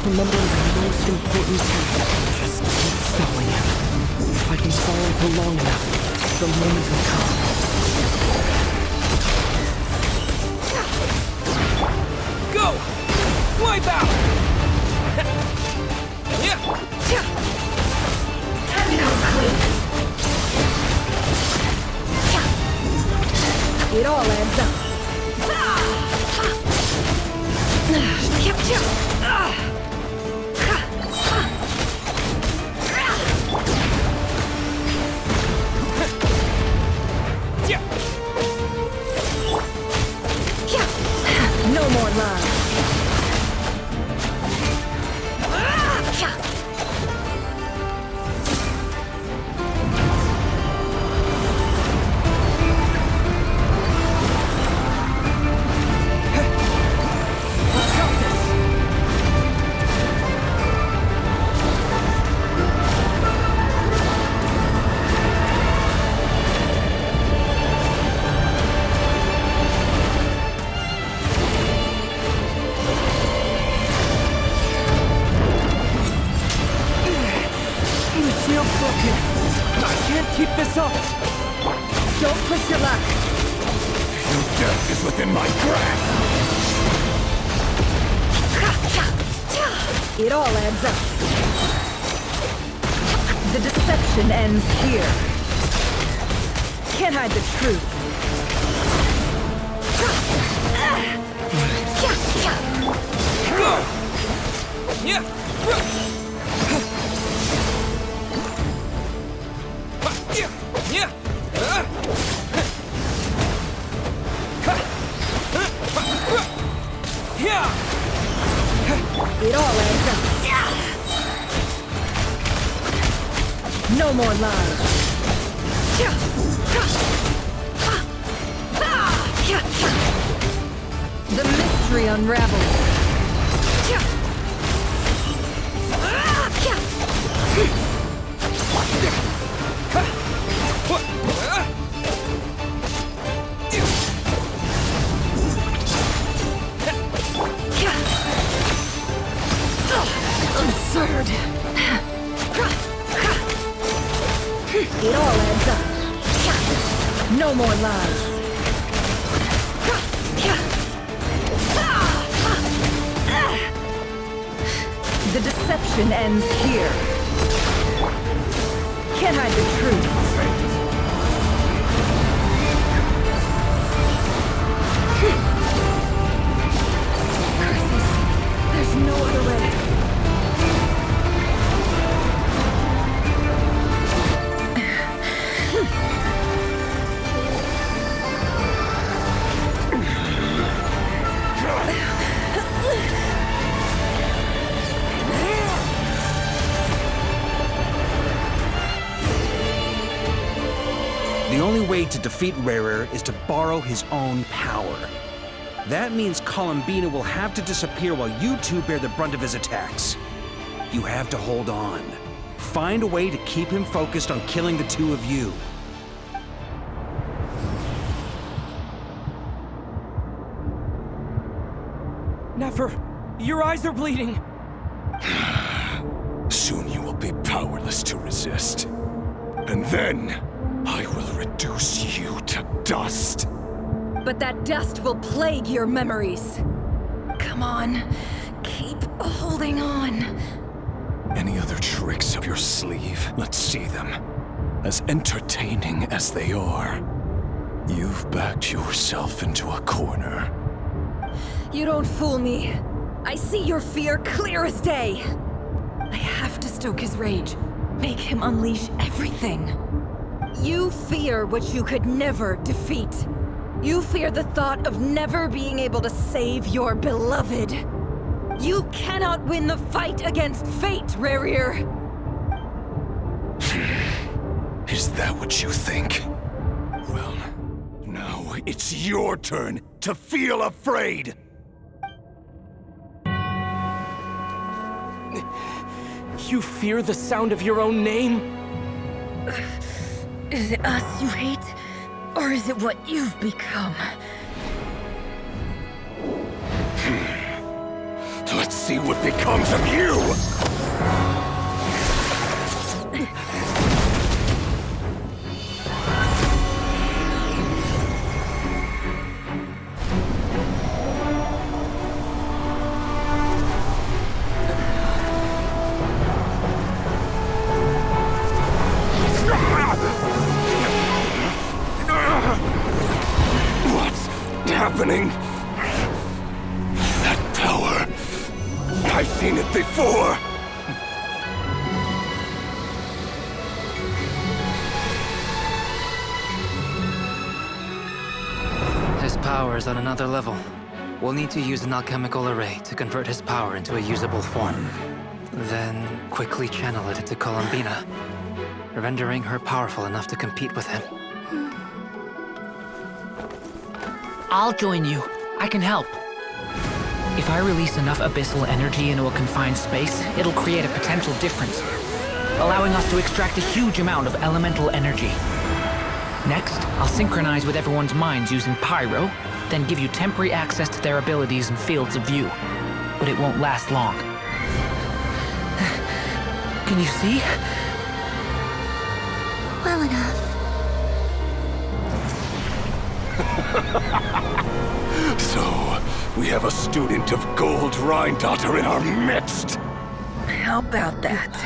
Remember my most important task. Just keep stalling him. If I can stall for long enough, the moment will come. Go! Wipe out! It all adds up. No more lies. Keep this up! Don't push your luck. Your death is within my grasp. It all adds up. The deception ends here. Can't hide the truth. It all adds up. No more lies. The mystery unravels. Absurd. It all adds up. No more lies. The deception ends here. Can't hide the truth. Curses. There's no other way. The only way to defeat Rarer is to borrow his own power. That means Columbina will have to disappear while you two bear the brunt of his attacks. You have to hold on. Find a way to keep him focused on killing the two of you. Nefer, your eyes are bleeding. Soon you will be powerless to resist. And then, I will reduce you to dust. But that dust will plague your memories. Come on, keep holding on. Any other tricks up your sleeve? Let's see them. As entertaining as they are. You've backed yourself into a corner. You don't fool me. I see your fear clear as day. I have to stoke his rage. Make him unleash everything. You fear what you could never defeat. You fear the thought of never being able to save your beloved. You cannot win the fight against fate, Rarir. Is that what you think? Well, now it's your turn to feel afraid! You fear the sound of your own name? Is it us you hate? Or is it what you've become? Let's see what becomes of you! Happening? That power. I've seen it before. His power is on another level. We'll need to use an alchemical array to convert his power into a usable form. Then quickly channel it into Columbina, rendering her powerful enough to compete with him. I'll join you. I can help. If I release enough abyssal energy into a confined space, it'll create a potential difference, allowing us to extract a huge amount of elemental energy. Next, I'll synchronize with everyone's minds using Pyro, then give you temporary access to their abilities and fields of view. But it won't last long. Can you see? Well enough. So, We have a student of Gold Rhine-Daughter in our midst! How about that?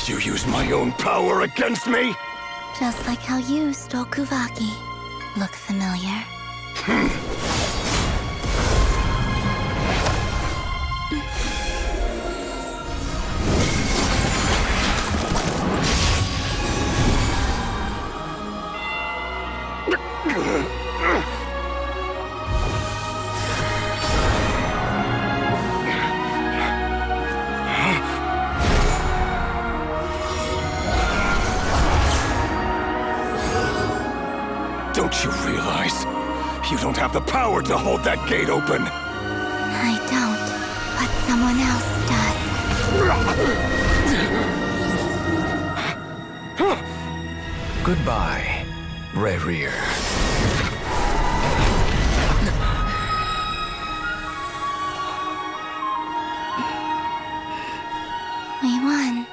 You use my own power against me? Just like how you stole Kuvaki. Look familiar? Don't you realize? You don't have the power to hold that gate open! I don't, but someone else does. Goodbye, Rerir. We won.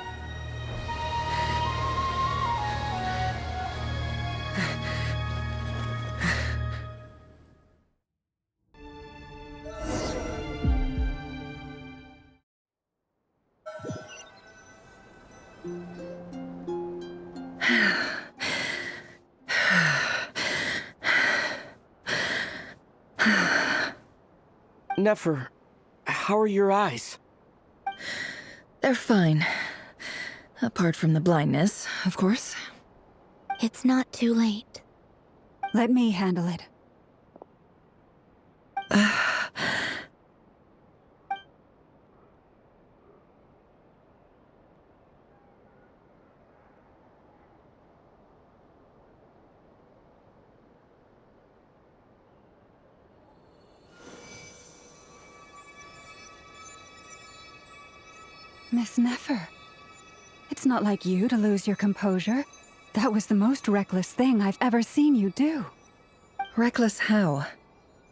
Nefer, how are your eyes? They're fine. Apart from the blindness, of course. It's not too late. Let me handle it. Miss Nefer, it's not like you to lose your composure. That was the most reckless thing I've ever seen you do. Reckless how?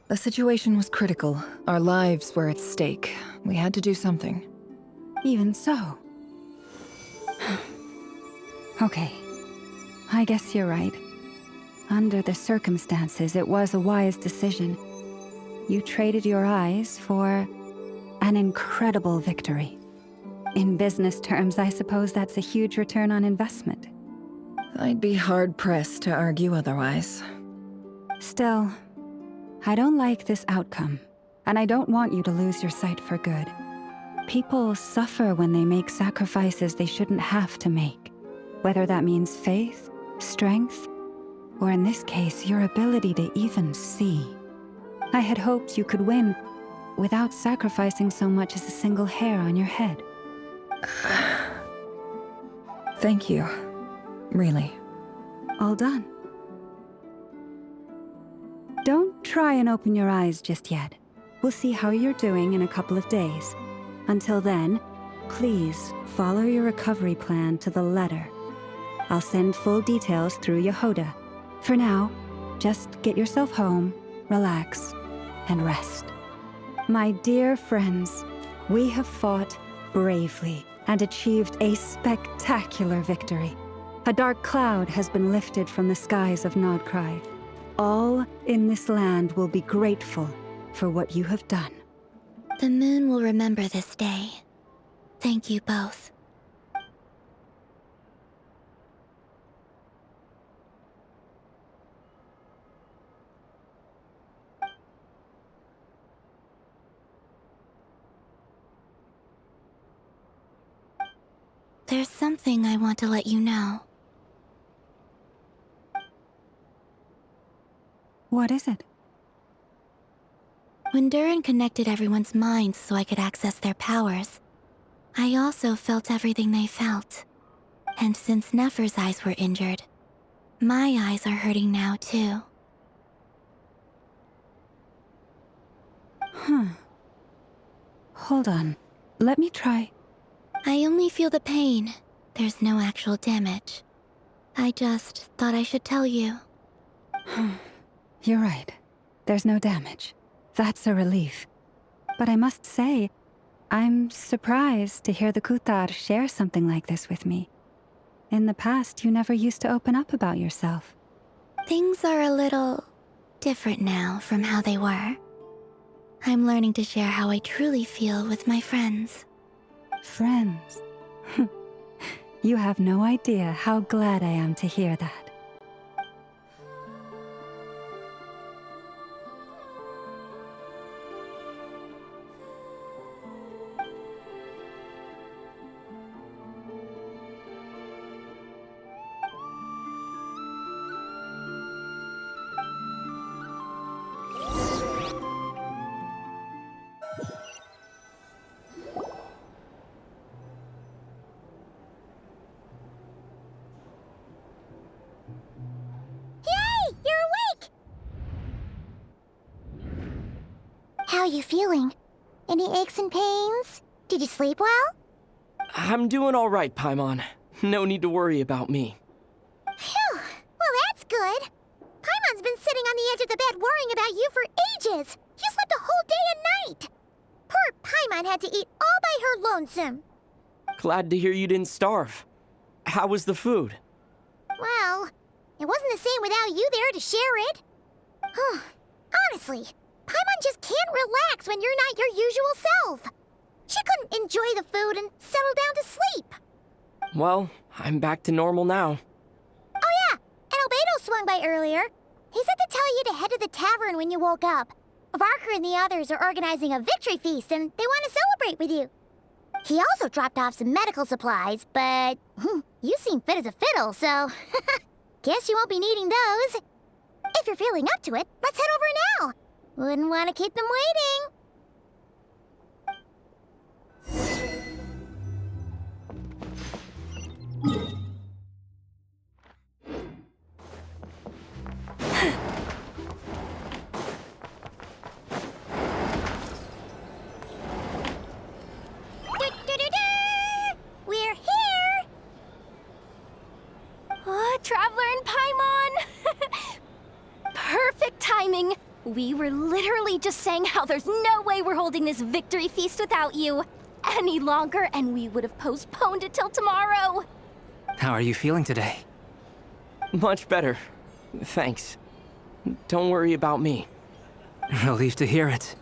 The situation was critical. Our lives were at stake. We had to do something. Even so. Okay. I guess you're right. Under the circumstances, it was a wise decision. You traded your eyes for an incredible victory. In business terms, I suppose that's a huge return on investment. I'd be hard-pressed to argue otherwise. Still, I don't like this outcome, and I don't want you to lose your sight for good. People suffer when they make sacrifices they shouldn't have to make, whether that means faith, strength, or in this case, your ability to even see. I had hoped you could win without sacrificing so much as a single hair on your head. Thank you. Really. All done. Don't try and open your eyes just yet. We'll see how you're doing in a couple of days. Until then, please follow your recovery plan to the letter. I'll send full details through Yehoda. For now, just get yourself home, relax, and rest. My dear friends, we have fought bravely and achieved a spectacular victory. A dark cloud has been lifted from the skies of Nodcry. All in this land will be grateful for what you have done. The moon will remember this day. Thank you both. There's something I want to let you know. What is it? When Durin connected everyone's minds so I could access their powers, I also felt everything they felt. And since Nefer's eyes were injured, My eyes are hurting now, too. Hold on. Let me try. I only feel the pain. There's no actual damage. I just thought I should tell you. You're right. There's no damage. That's a relief. But I must say, I'm surprised to hear the Kutar share something like this with me. In the past, you never used to open up about yourself. Things are a little different now from how they were. I'm learning to share how I truly feel with my friends. Friends? You have no idea how glad I am to hear that. How are you feeling? Any aches and pains? Did you sleep well? I'm doing all right, Paimon. No need to worry about me. Phew! Well, that's good. Paimon's been sitting on the edge of the bed worrying about you for ages. You slept a whole day and night. Poor Paimon had to eat all by her lonesome. Glad to hear you didn't starve. How was the food? Well, it wasn't the same without you there to share it. Honestly, Paimon just can't relax when you're not your usual self. She couldn't enjoy the food and settle down to sleep. Well, I'm back to normal now. Oh yeah, and Albedo swung by earlier. He said to tell you to head to the tavern when you woke up. Varker and the others are organizing a victory feast and they want to celebrate with you. He also dropped off some medical supplies, but you seem fit as a fiddle, so guess you won't be needing those. If you're feeling up to it, let's head over now. Wouldn't want to keep them waiting. We're here! Oh, Traveler and Paimon! Perfect timing! We were literally just saying how there's no way we're holding this victory feast without you any longer, and we would have postponed it till tomorrow. How are you feeling today? Much better. Thanks. Don't worry about me. Relieved to hear it.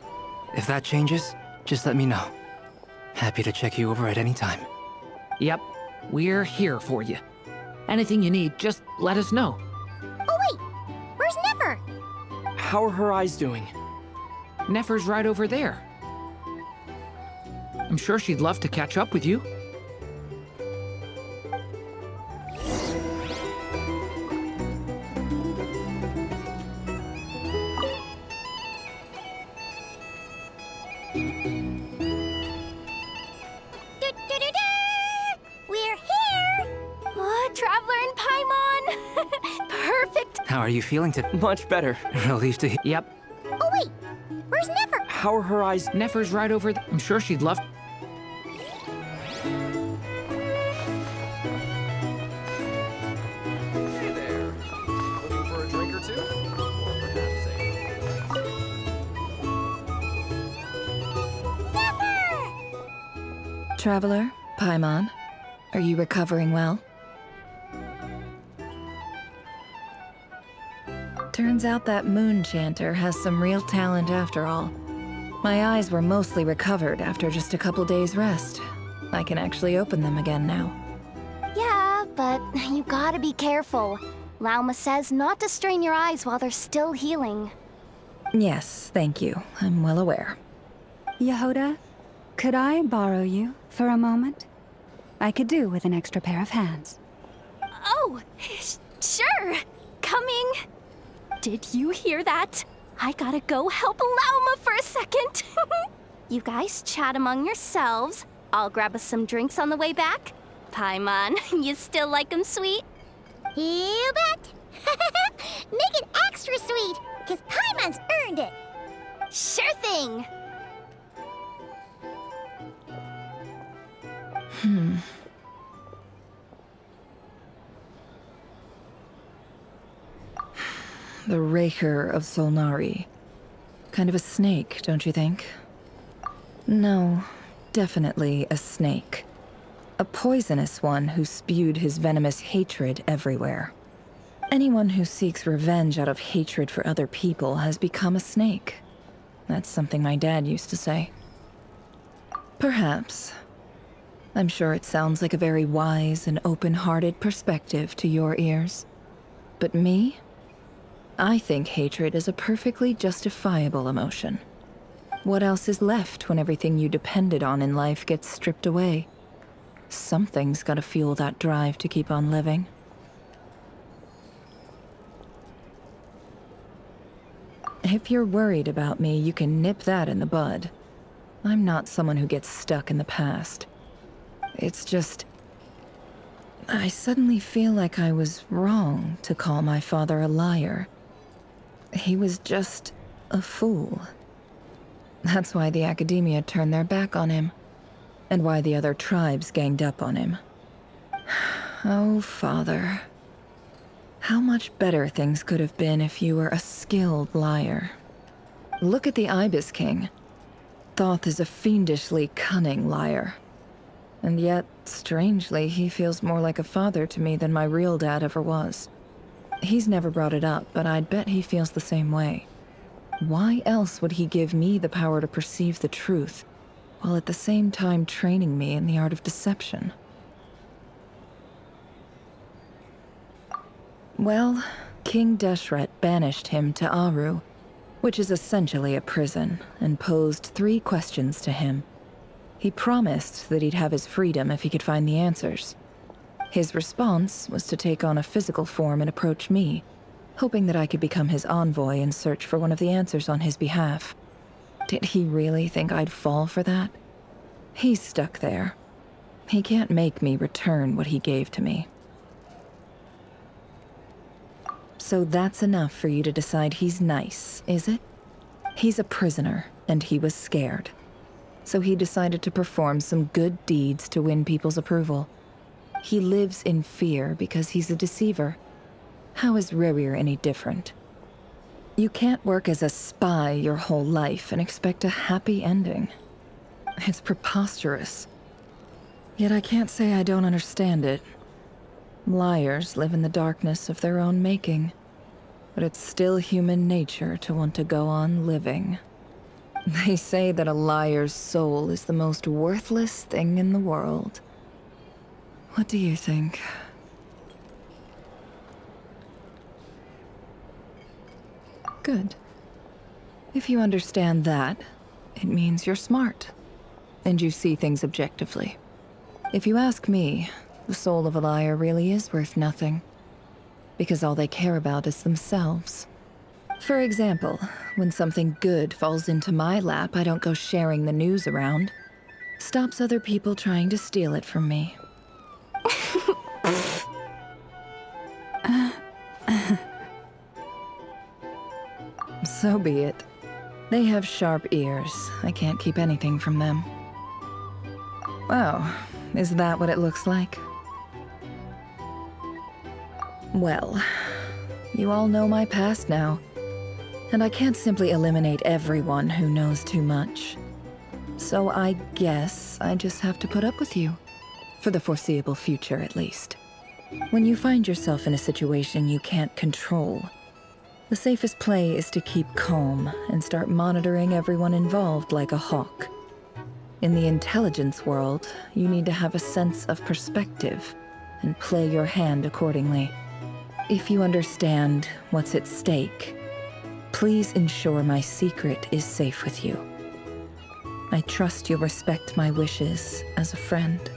If that changes, just let me know. Happy to check you over at any time. Yep, we're here for you. Anything you need, just let us know. Oh wait, where's Nefer? How are her eyes doing? Nefer's right over there. I'm sure she'd love to catch up with you. We're here! Oh, Traveler and Paimon! Perfect! How are you feeling today? Much better. Relieved to hear. Yep. Oh wait, where's Nefer? How are her eyes? Nefer's right over there. I'm sure she'd love. Hey there. Looking for a drink or two? Or perhaps Nefer! Traveler, Paimon, are you recovering well? Turns out that moon chanter has some real talent after all. My eyes were mostly recovered after just a couple days' rest. I can actually open them again now. Yeah, but you gotta be careful. Lauma says not to strain your eyes while they're still healing. Yes, thank you. I'm well aware. Yehoda, could I borrow you for a moment? I could do with an extra pair of hands. Oh, sure. Coming. Did you hear that? I gotta go help Lauma for a second. You guys chat among yourselves. I'll grab us some drinks on the way back. Paimon, you still like 'em sweet? You bet. Make it extra sweet, because Paimon's earned it. Sure thing. The Raker of Solnari. Kind of a snake, don't you think? No, definitely a snake. A poisonous one who spewed his venomous hatred everywhere. Anyone who seeks revenge out of hatred for other people has become a snake. That's something my dad used to say. Perhaps. I'm sure it sounds like a very wise and open-hearted perspective to your ears. But me? I think hatred is a perfectly justifiable emotion. What else is left when everything you depended on in life gets stripped away? Something's gotta fuel that drive to keep on living. If you're worried about me, you can nip that in the bud. I'm not someone who gets stuck in the past. It's just... I suddenly feel like I was wrong to call my father a liar. He was just a fool. That's why the Academia turned their back on him, and why the other tribes ganged up on him. Oh, Father. How much better things could have been if you were a skilled liar. Look at the Ibis King. Thoth is a fiendishly cunning liar. And yet, strangely, he feels more like a father to me than my real dad ever was. He's never brought it up, but I'd bet he feels the same way. Why else would he give me the power to perceive the truth, while at the same time training me in the art of deception? Well, King Deshret banished him to Aru, which is essentially a prison, and posed 3 questions to him. He promised that he'd have his freedom if he could find the answers. His response was to take on a physical form and approach me, hoping that I could become his envoy and search for one of the answers on his behalf. Did he really think I'd fall for that? He's stuck there. He can't make me return what he gave to me. So that's enough for you to decide he's nice, is it? He's a prisoner, and he was scared. So he decided to perform some good deeds to win people's approval. He lives in fear because he's a deceiver. How is Rerir any different? You can't work as a spy your whole life and expect a happy ending. It's preposterous. Yet I can't say I don't understand it. Liars live in the darkness of their own making. But it's still human nature to want to go on living. They say that a liar's soul is the most worthless thing in the world. What do you think? Good. If you understand that, it means you're smart. And you see things objectively. If you ask me, the soul of a liar really is worth nothing. Because all they care about is themselves. For example, when something good falls into my lap, I don't go sharing the news around. Stops other people trying to steal it from me. So be it. They have sharp ears. I can't keep anything from them. Oh, is that what it looks like? Well, you all know my past now. And I can't simply eliminate everyone who knows too much. So I guess I just have to put up with you. For the foreseeable future, at least. When you find yourself in a situation you can't control, the safest play is to keep calm and start monitoring everyone involved like a hawk. In the intelligence world, you need to have a sense of perspective and play your hand accordingly. If you understand what's at stake, please ensure my secret is safe with you. I trust you'll respect my wishes as a friend.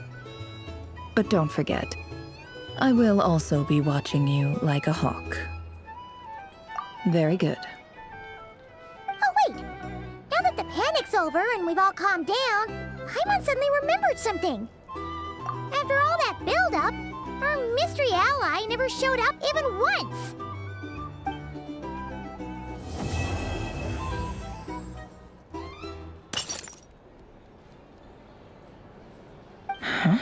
But don't forget, I will also be watching you like a hawk. Very good. Oh wait! Now that the panic's over and we've all calmed down, Paimon suddenly remembered something. After all that build-up, our mystery ally never showed up even once. Huh?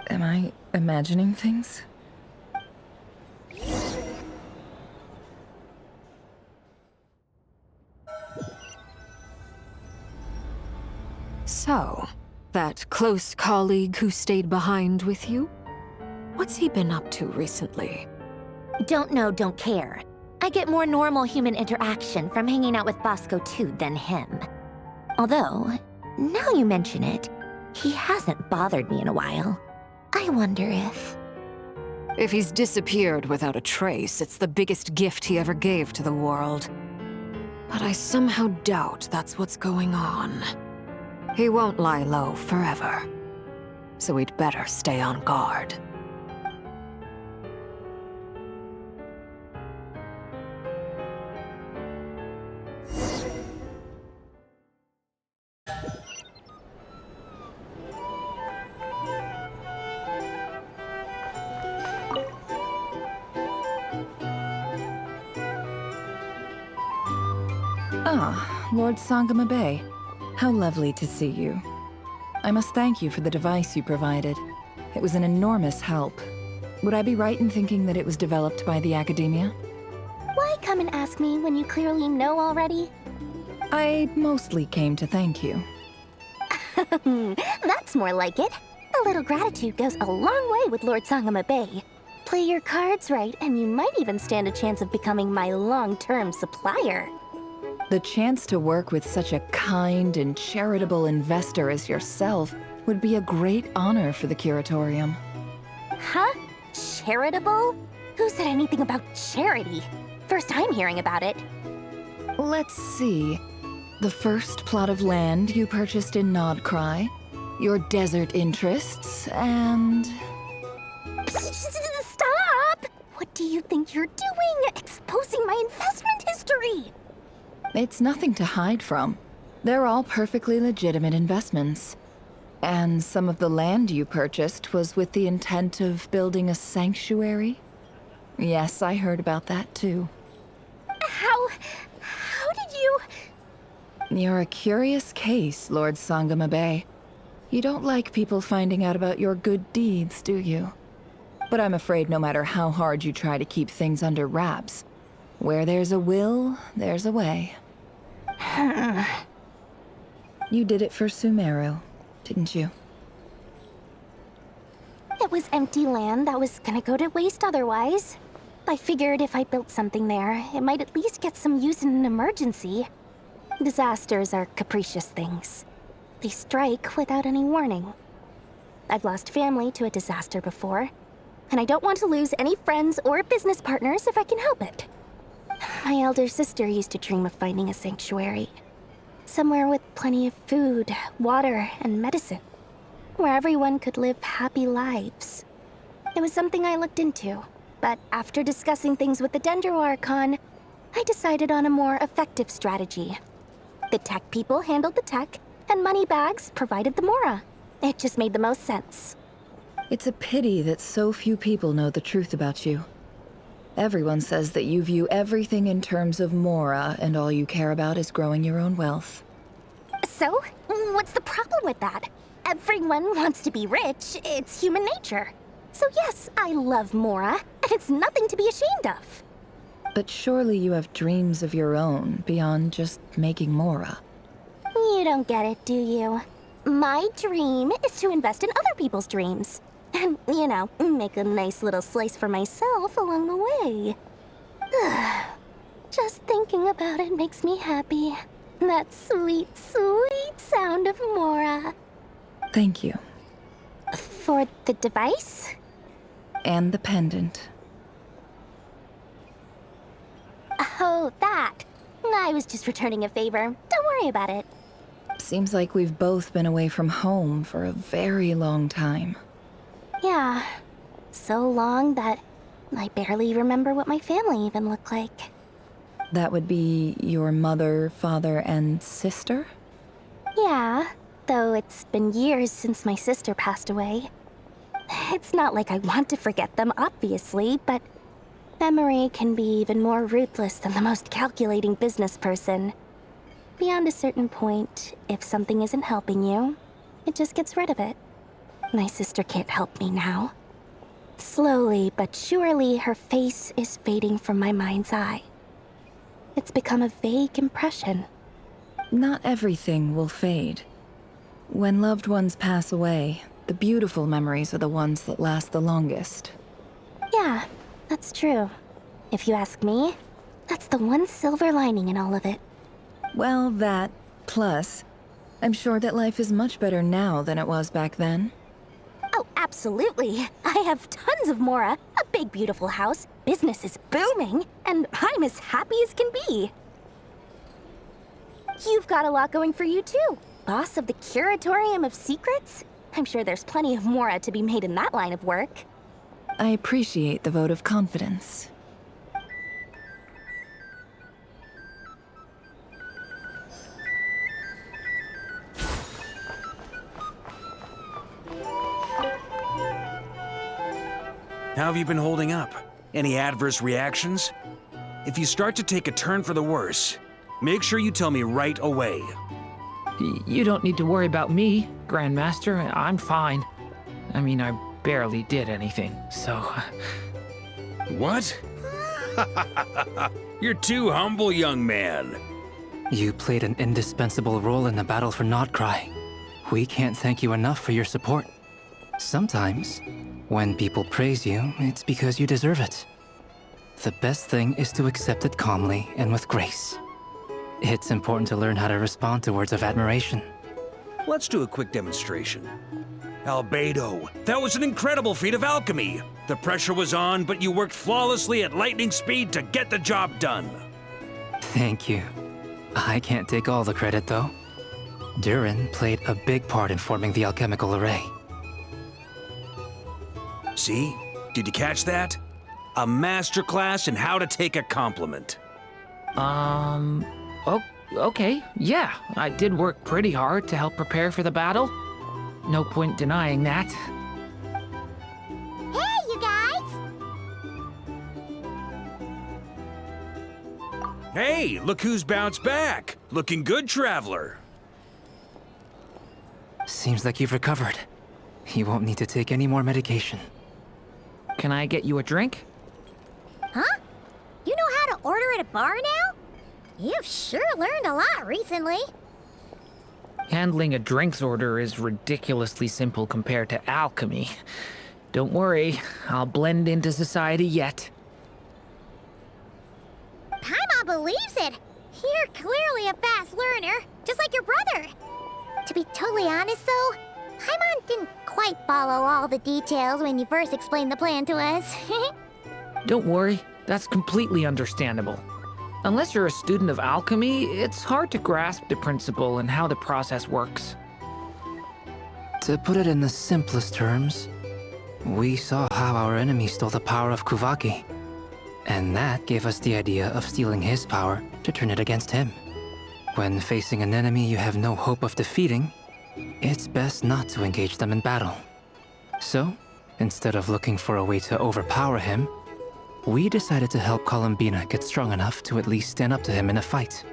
Am I imagining things? So, that close colleague who stayed behind with you? What's he been up to recently? Don't know, don't care. I get more normal human interaction from hanging out with Bosco too than him. Although, now you mention it, he hasn't bothered me in a while. I wonder if... If he's disappeared without a trace, it's the biggest gift he ever gave to the world. But I somehow doubt that's what's going on. He won't lie low forever. So we'd better stay on guard. Ah, Lord Sangama Bay. How lovely to see you. I must thank you for the device you provided. It was an enormous help. Would I be right in thinking that it was developed by the Academia? Why come and ask me when you clearly know already? I mostly came to thank you. That's more like it. A little gratitude goes a long way with Lord Sangama Bay. Play your cards right, and you might even stand a chance of becoming my long-term supplier. The chance to work with such a kind and charitable investor as yourself would be a great honor for the Curatorium. Huh? Charitable? Who said anything about charity? First I'm hearing about it. Let's see. The first plot of land you purchased in Nodcry, your desert interests, and... Stop! What do you think you're doing? Exposing my investment history! It's nothing to hide from. They're all perfectly legitimate investments. And some of the land you purchased was with the intent of building a sanctuary? Yes, I heard about that too. How did you... You're a curious case, Lord Sangama Bay. You don't like people finding out about your good deeds, do you? But I'm afraid no matter how hard you try to keep things under wraps, where there's a will, there's a way. You did it for Sumeru, didn't you? It was empty land that was gonna go to waste otherwise. I figured if I built something there, it might at least get some use in an emergency. Disasters are capricious things. They strike without any warning. I've lost family to a disaster before, and I don't want to lose any friends or business partners if I can help it. My elder sister used to dream of finding a sanctuary. Somewhere with plenty of food, water, and medicine. Where everyone could live happy lives. It was something I looked into, but after discussing things with the Dendro Archon, I decided on a more effective strategy. The tech people handled the tech, and Moneybags provided the Mora. It just made the most sense. It's a pity that so few people know the truth about you. Everyone says that you view everything in terms of Mora, and all you care about is growing your own wealth. So, what's the problem with that? Everyone wants to be rich. It's human nature. So yes, I love Mora, and it's nothing to be ashamed of. But surely you have dreams of your own beyond just making Mora. You don't get it, do you? My dream is to invest in other people's dreams. And, you know, make a nice little slice for myself along the way. Just thinking about it makes me happy. That sweet, sweet sound of Mora. Thank you. For the device? And the pendant. Oh, that. I was just returning a favor. Don't worry about it. Seems like we've both been away from home for a very long time. Yeah. So long that I barely remember what my family even looked like. That would be your mother, father, and sister? Yeah, though it's been years since my sister passed away. It's not like I want to forget them, obviously, but memory can be even more ruthless than the most calculating business person. Beyond a certain point, if something isn't helping you, it just gets rid of it. My sister can't help me now. Slowly but surely, her face is fading from my mind's eye. It's become a vague impression. Not everything will fade. When loved ones pass away, the beautiful memories are the ones that last the longest. Yeah, that's true. If you ask me, that's the one silver lining in all of it. Well, that, plus, I'm sure that life is much better now than it was back then. Oh, absolutely. I have tons of Mora, a big beautiful house, business is booming, and I'm as happy as can be. You've got a lot going for you too. Boss of the Curatorium of Secrets? I'm sure there's plenty of Mora to be made in that line of work. I appreciate the vote of confidence. How have you been holding up? Any adverse reactions? If you start to take a turn for the worse, make sure you tell me right away. You don't need to worry about me, Grandmaster. I'm fine. I mean, I barely did anything, so... What? You're too humble, young man. You played an indispensable role in the battle for Notcry. We can't thank you enough for your support. Sometimes, when people praise you, it's because you deserve it. The best thing is to accept it calmly and with grace. It's important to learn how to respond to words of admiration. Let's do a quick demonstration. Albedo, that was an incredible feat of alchemy. The pressure was on, but you worked flawlessly at lightning speed to get the job done. Thank you. I can't take all the credit, though. Durin played a big part in forming the alchemical array. See? Did you catch that? A masterclass in how to take a compliment. Okay, yeah. I did work pretty hard to help prepare for the battle. No point denying that. Hey, you guys! Hey, look who's bounced back. Looking good, Traveler. Seems like you've recovered. You won't need to take any more medication. Can I get you a drink? Huh? You know how to order at a bar now? You've sure learned a lot recently. Handling a drinks order is ridiculously simple compared to alchemy. Don't worry, I'll blend into society yet. Paimon believes it. You're clearly a fast learner, just like your brother. To be totally honest, though, Paimon didn't quite follow all the details when you first explained the plan to us. Don't worry, that's completely understandable. Unless you're a student of alchemy, it's hard to grasp the principle and how the process works. To put it in the simplest terms, we saw how our enemy stole the power of Kuvaki. And that gave us the idea of stealing his power to turn it against him. When facing an enemy you have no hope of defeating, it's best not to engage them in battle. So, instead of looking for a way to overpower him, we decided to help Columbina get strong enough to at least stand up to him in a fight.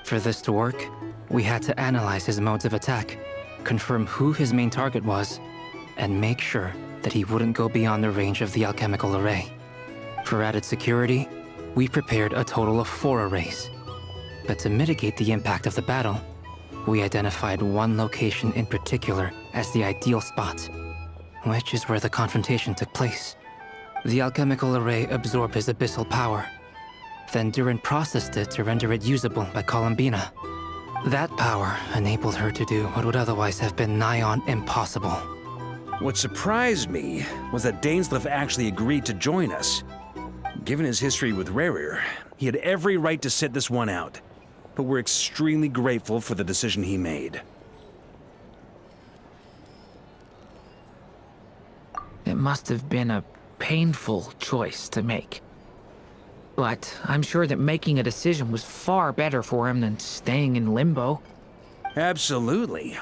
For this to work, we had to analyze his modes of attack, confirm who his main target was, and make sure that he wouldn't go beyond the range of the alchemical array. For added security, we prepared a total of 4 arrays. But to mitigate the impact of the battle, we identified one location in particular as the ideal spot, which is where the confrontation took place. The alchemical array absorbed his abyssal power. Then Durin processed it to render it usable by Columbina. That power enabled her to do what would otherwise have been nigh on impossible. What surprised me was that Dainsleif actually agreed to join us. Given his history with Rerir, he had every right to sit this one out. But we're extremely grateful for the decision he made. It must have been a painful choice to make. But I'm sure that making a decision was far better for him than staying in limbo. Absolutely.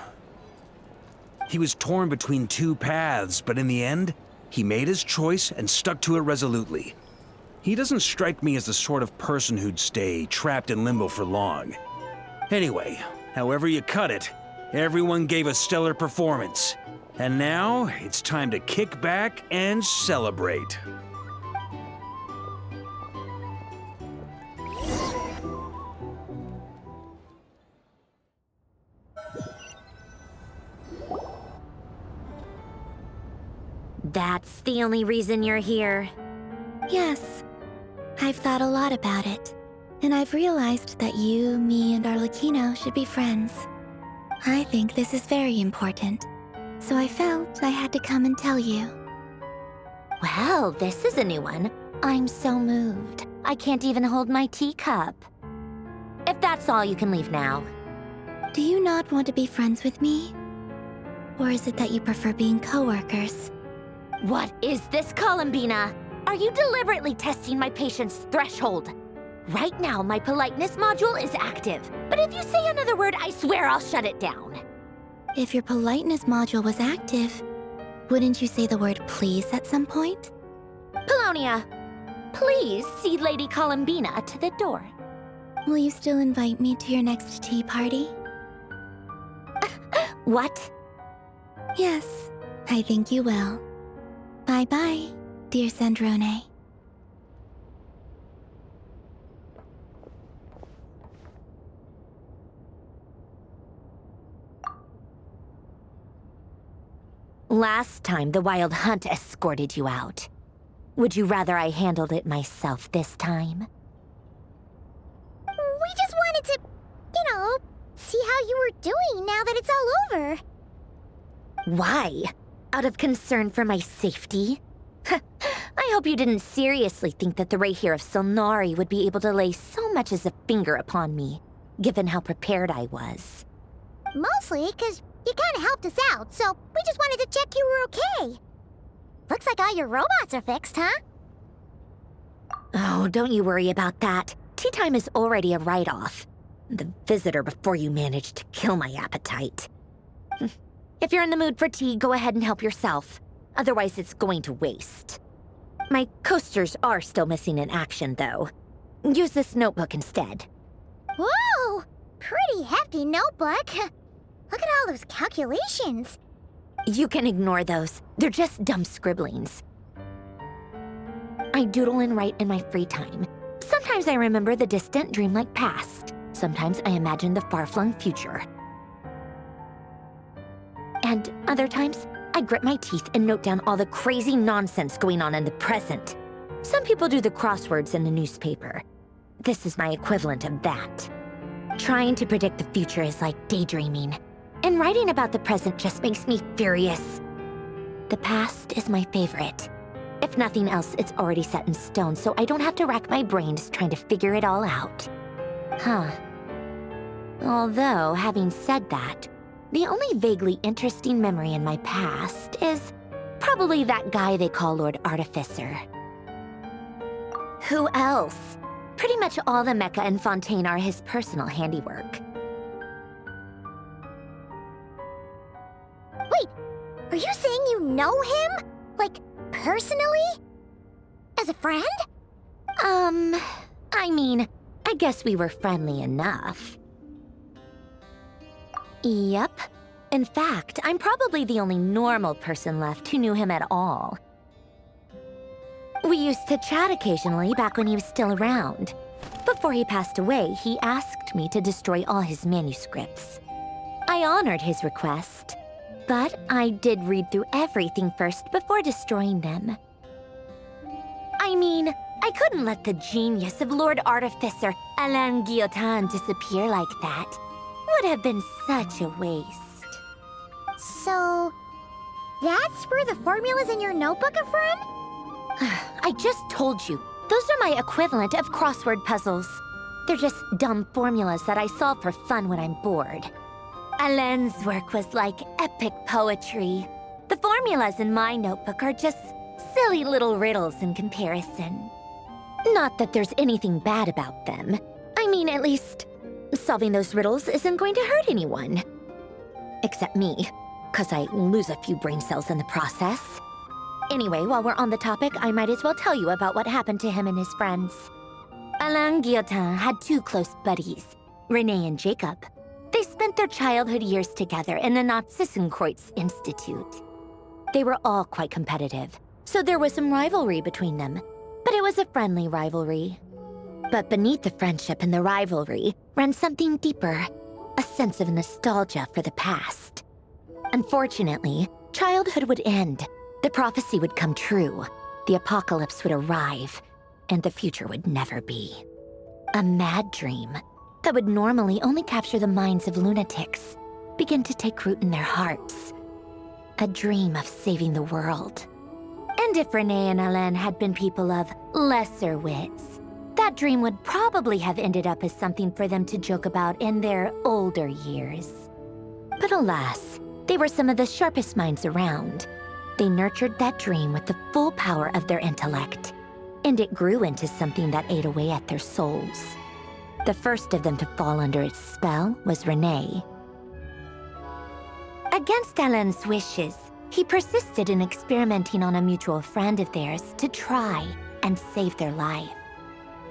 He was torn between 2 paths, but in the end, he made his choice and stuck to it resolutely. He doesn't strike me as the sort of person who'd stay trapped in limbo for long. Anyway, however you cut it, everyone gave a stellar performance. And now, it's time to kick back and celebrate. That's the only reason you're here? Yes. I've thought a lot about it. And I've realized that you, me, and Arlecchino should be friends. I think this is very important. So I felt I had to come and tell you. Well, this is a new one. I'm so moved. I can't even hold my teacup. If that's all, you can leave now. Do you not want to be friends with me? Or is it that you prefer being co-workers? What is this, Columbina? Are you deliberately testing my patience threshold? Right now, my politeness module is active. But if you say another word, I swear I'll shut it down. If your politeness module was active, wouldn't you say the word please at some point? Polonia, please see Lady Columbina to the door. Will you still invite me to your next tea party? What? Yes, I think you will. Bye-bye, dear Sandrone. Last time, the Wild Hunt escorted you out. Would you rather I handled it myself this time? We just wanted to, see how you were doing now that it's all over. Why? Out of concern for my safety? I hope you didn't seriously think that the Rayhir of Solnari would be able to lay so much as a finger upon me, given how prepared I was. Mostly because you kind of helped us out, so we just wanted to check you were okay. Looks like all your robots are fixed, huh? Oh, don't you worry about that. Tea time is already a write-off. The visitor before you managed to kill my appetite. If you're in the mood for tea, go ahead and help yourself. Otherwise, it's going to waste. My coasters are still missing in action, though. Use this notebook instead. Whoa! Pretty hefty notebook. Look at all those calculations. You can ignore those. They're just dumb scribblings. I doodle and write in my free time. Sometimes I remember the distant, dreamlike past. Sometimes I imagine the far-flung future. And other times, I grit my teeth and note down all the crazy nonsense going on in the present. Some people do the crosswords in the newspaper. This is my equivalent of that. Trying to predict the future is like daydreaming. And writing about the present just makes me furious. The past is my favorite. If nothing else, it's already set in stone, so I don't have to rack my brains trying to figure it all out. Huh. Although, having said that, the only vaguely interesting memory in my past is probably that guy they call Lord Artificer. Who else? Pretty much all the mecha and Fontaine are his personal handiwork. Wait, are you saying you know him? Like, personally? As a friend? I mean, I guess we were friendly enough. Yep. In fact, I'm probably the only normal person left who knew him at all. We used to chat occasionally back when he was still around. Before he passed away, he asked me to destroy all his manuscripts. I honored his request, but I did read through everything first before destroying them. I mean, I couldn't let the genius of Lord Artificer Alain Guillotin disappear like that. Would have been such a waste. So, that's where the formulas in your notebook are from? I just told you. Those are my equivalent of crossword puzzles. They're just dumb formulas that I solve for fun when I'm bored. Alain's work was like epic poetry. The formulas in my notebook are just silly little riddles in comparison. Not that there's anything bad about them. I mean, at least, solving those riddles isn't going to hurt anyone. Except me, 'cause I lose a few brain cells in the process. Anyway, while we're on the topic, I might as well tell you about what happened to him and his friends. Alain Guillotin had two close buddies, Renee and Jacob. They spent their childhood years together in the Narzissenkreuz Institute. They were all quite competitive, so there was some rivalry between them. But it was a friendly rivalry. But beneath the friendship and the rivalry ran something deeper, a sense of nostalgia for the past. Unfortunately, childhood would end, the prophecy would come true, the apocalypse would arrive, and the future would never be. A mad dream that would normally only capture the minds of lunatics began to take root in their hearts. A dream of saving the world. And if Renee and Alain had been people of lesser wits, that dream would probably have ended up as something for them to joke about in their older years. But alas, they were some of the sharpest minds around. They nurtured that dream with the full power of their intellect, and it grew into something that ate away at their souls. The first of them to fall under its spell was Renee. Against Alain's wishes, he persisted in experimenting on a mutual friend of theirs to try and save their life.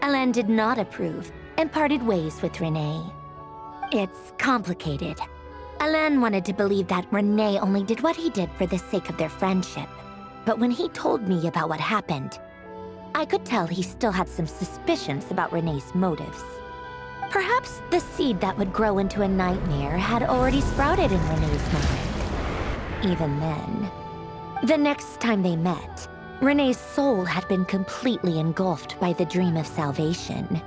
Alain did not approve and parted ways with Renee. It's complicated. Alain wanted to believe that Renee only did what he did for the sake of their friendship. But when he told me about what happened, I could tell he still had some suspicions about Renee's motives. Perhaps the seed that would grow into a nightmare had already sprouted in Renee's mind. Even then, the next time they met, Renee's soul had been completely engulfed by the dream of salvation.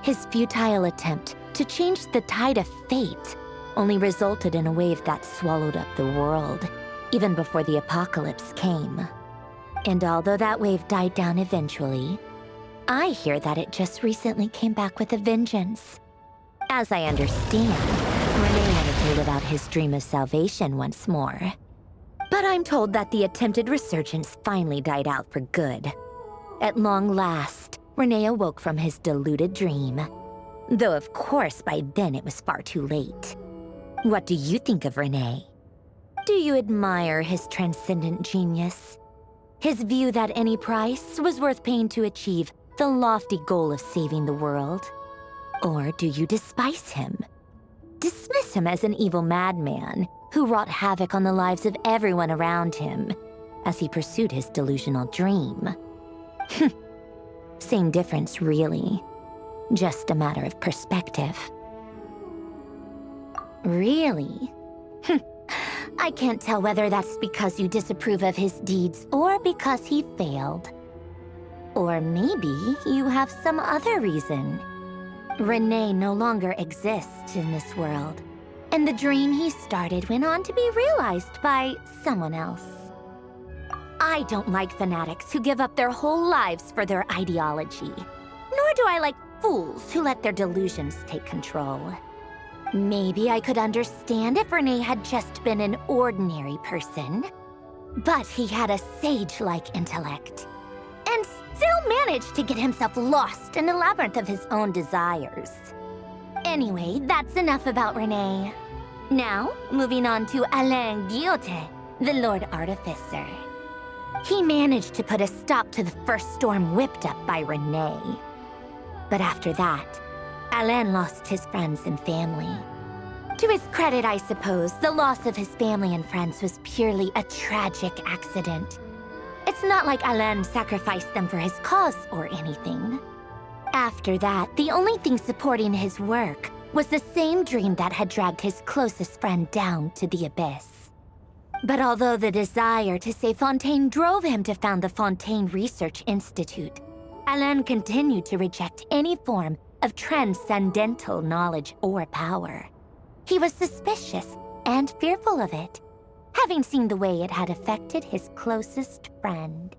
His futile attempt to change the tide of fate only resulted in a wave that swallowed up the world, even before the apocalypse came. And although that wave died down eventually, I hear that it just recently came back with a vengeance. As I understand, Renee wanted to live out his dream of salvation once more. But I'm told that the attempted resurgence finally died out for good. At long last, Renee awoke from his deluded dream. Though of course by then it was far too late. What do you think of Renee? Do you admire his transcendent genius? His view that any price was worth paying to achieve the lofty goal of saving the world? Or do you despise him? Dismiss him as an evil madman who wrought havoc on the lives of everyone around him as he pursued his delusional dream. Same difference, really. Just a matter of perspective. Really? I can't tell whether that's because you disapprove of his deeds or because he failed. Or maybe you have some other reason. Renee no longer exists in this world, and the dream he started went on to be realized by someone else. I don't like fanatics who give up their whole lives for their ideology, nor do I like fools who let their delusions take control. Maybe I could understand if Renee had just been an ordinary person, but he had a sage-like intellect, and still managed to get himself lost in a labyrinth of his own desires. Anyway, that's enough about Renee. Now, moving on to Alain Guillotin, the Lord Artificer. He managed to put a stop to the first storm whipped up by Renee. But after that, Alain lost his friends and family. To his credit, I suppose, the loss of his family and friends was purely a tragic accident. It's not like Alain sacrificed them for his cause or anything. After that, the only thing supporting his work was the same dream that had dragged his closest friend down to the abyss. But although the desire to save Fontaine drove him to found the Fontaine Research Institute, Alain continued to reject any form of transcendental knowledge or power. He was suspicious and fearful of it, having seen the way it had affected his closest friend.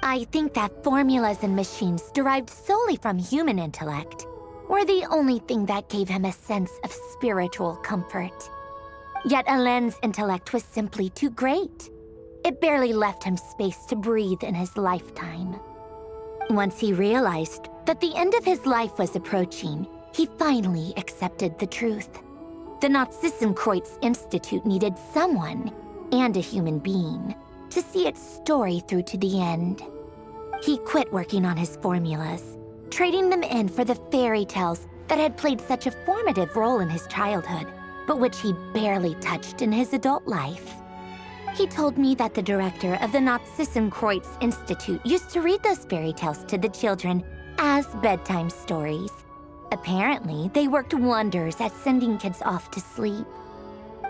I think that formulas and machines derived solely from human intellect were the only thing that gave him a sense of spiritual comfort. Yet Alain's intellect was simply too great. It barely left him space to breathe in his lifetime. Once he realized that the end of his life was approaching, he finally accepted the truth. The Nazissenkreuz Institute needed someone, and a human being, to see its story through to the end. He quit working on his formulas, trading them in for the fairy tales that had played such a formative role in his childhood, but which he'd barely touched in his adult life. He told me that the director of the Nazissenkreuz Institute used to read those fairy tales to the children as bedtime stories. Apparently, they worked wonders at sending kids off to sleep.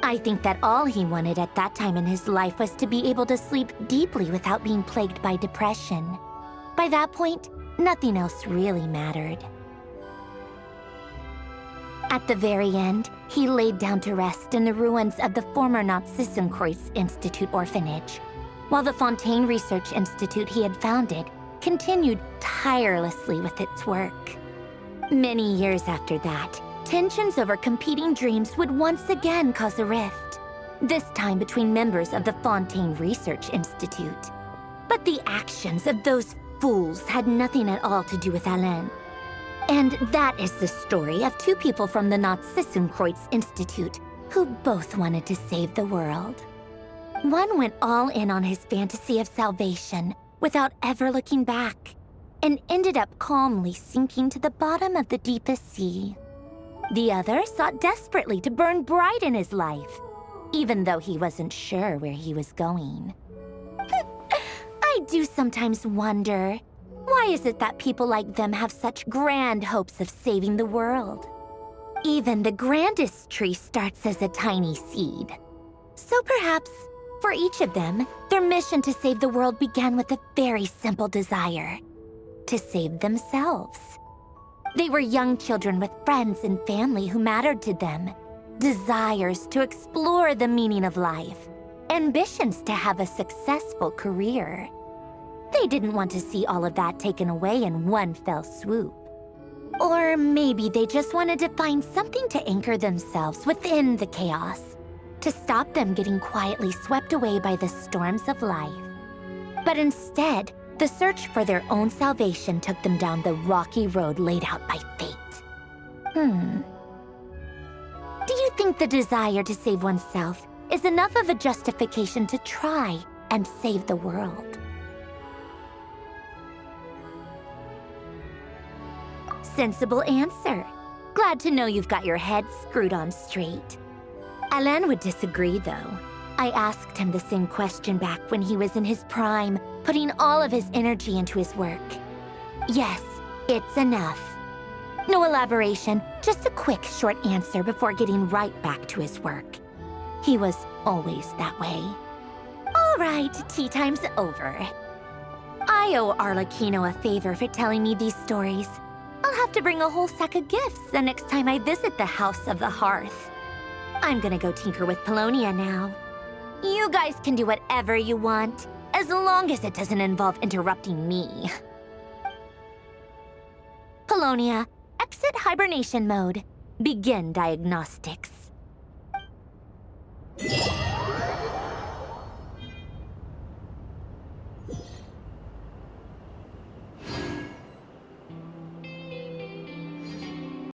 I think that all he wanted at that time in his life was to be able to sleep deeply without being plagued by depression. By that point, nothing else really mattered. At the very end, he laid down to rest in the ruins of the former Nazissenkreuz Institute orphanage, while the Fontaine Research Institute he had founded continued tirelessly with its work. Many years after that, tensions over competing dreams would once again cause a rift, this time between members of the Fontaine Research Institute. But the actions of those fools had nothing at all to do with Alain. And that is the story of two people from the Nazissenkreuz Institute who both wanted to save the world. One went all in on his fantasy of salvation without ever looking back, and ended up calmly sinking to the bottom of the deepest sea. The other sought desperately to burn bright in his life, even though he wasn't sure where he was going. I do sometimes wonder, why is it that people like them have such grand hopes of saving the world? Even the grandest tree starts as a tiny seed. So perhaps, for each of them, their mission to save the world began with a very simple desire: to save themselves. They were young children with friends and family who mattered to them, desires to explore the meaning of life, ambitions to have a successful career. They didn't want to see all of that taken away in one fell swoop. Or maybe they just wanted to find something to anchor themselves within the chaos, to stop them getting quietly swept away by the storms of life. But instead, the search for their own salvation took them down the rocky road laid out by fate. Do you think the desire to save oneself is enough of a justification to try and save the world? Sensible answer. Glad to know you've got your head screwed on straight. Alain would disagree, though. I asked him the same question back when he was in his prime, putting all of his energy into his work. Yes, it's enough. No elaboration, just a quick, short answer before getting right back to his work. He was always that way. All right, tea time's over. I owe Arlecchino a favor for telling me these stories. I'll have to bring a whole sack of gifts the next time I visit the House of the Hearth. I'm gonna go tinker with Polonia now. You guys can do whatever you want, as long as it doesn't involve interrupting me. Polonia, exit hibernation mode. Begin diagnostics.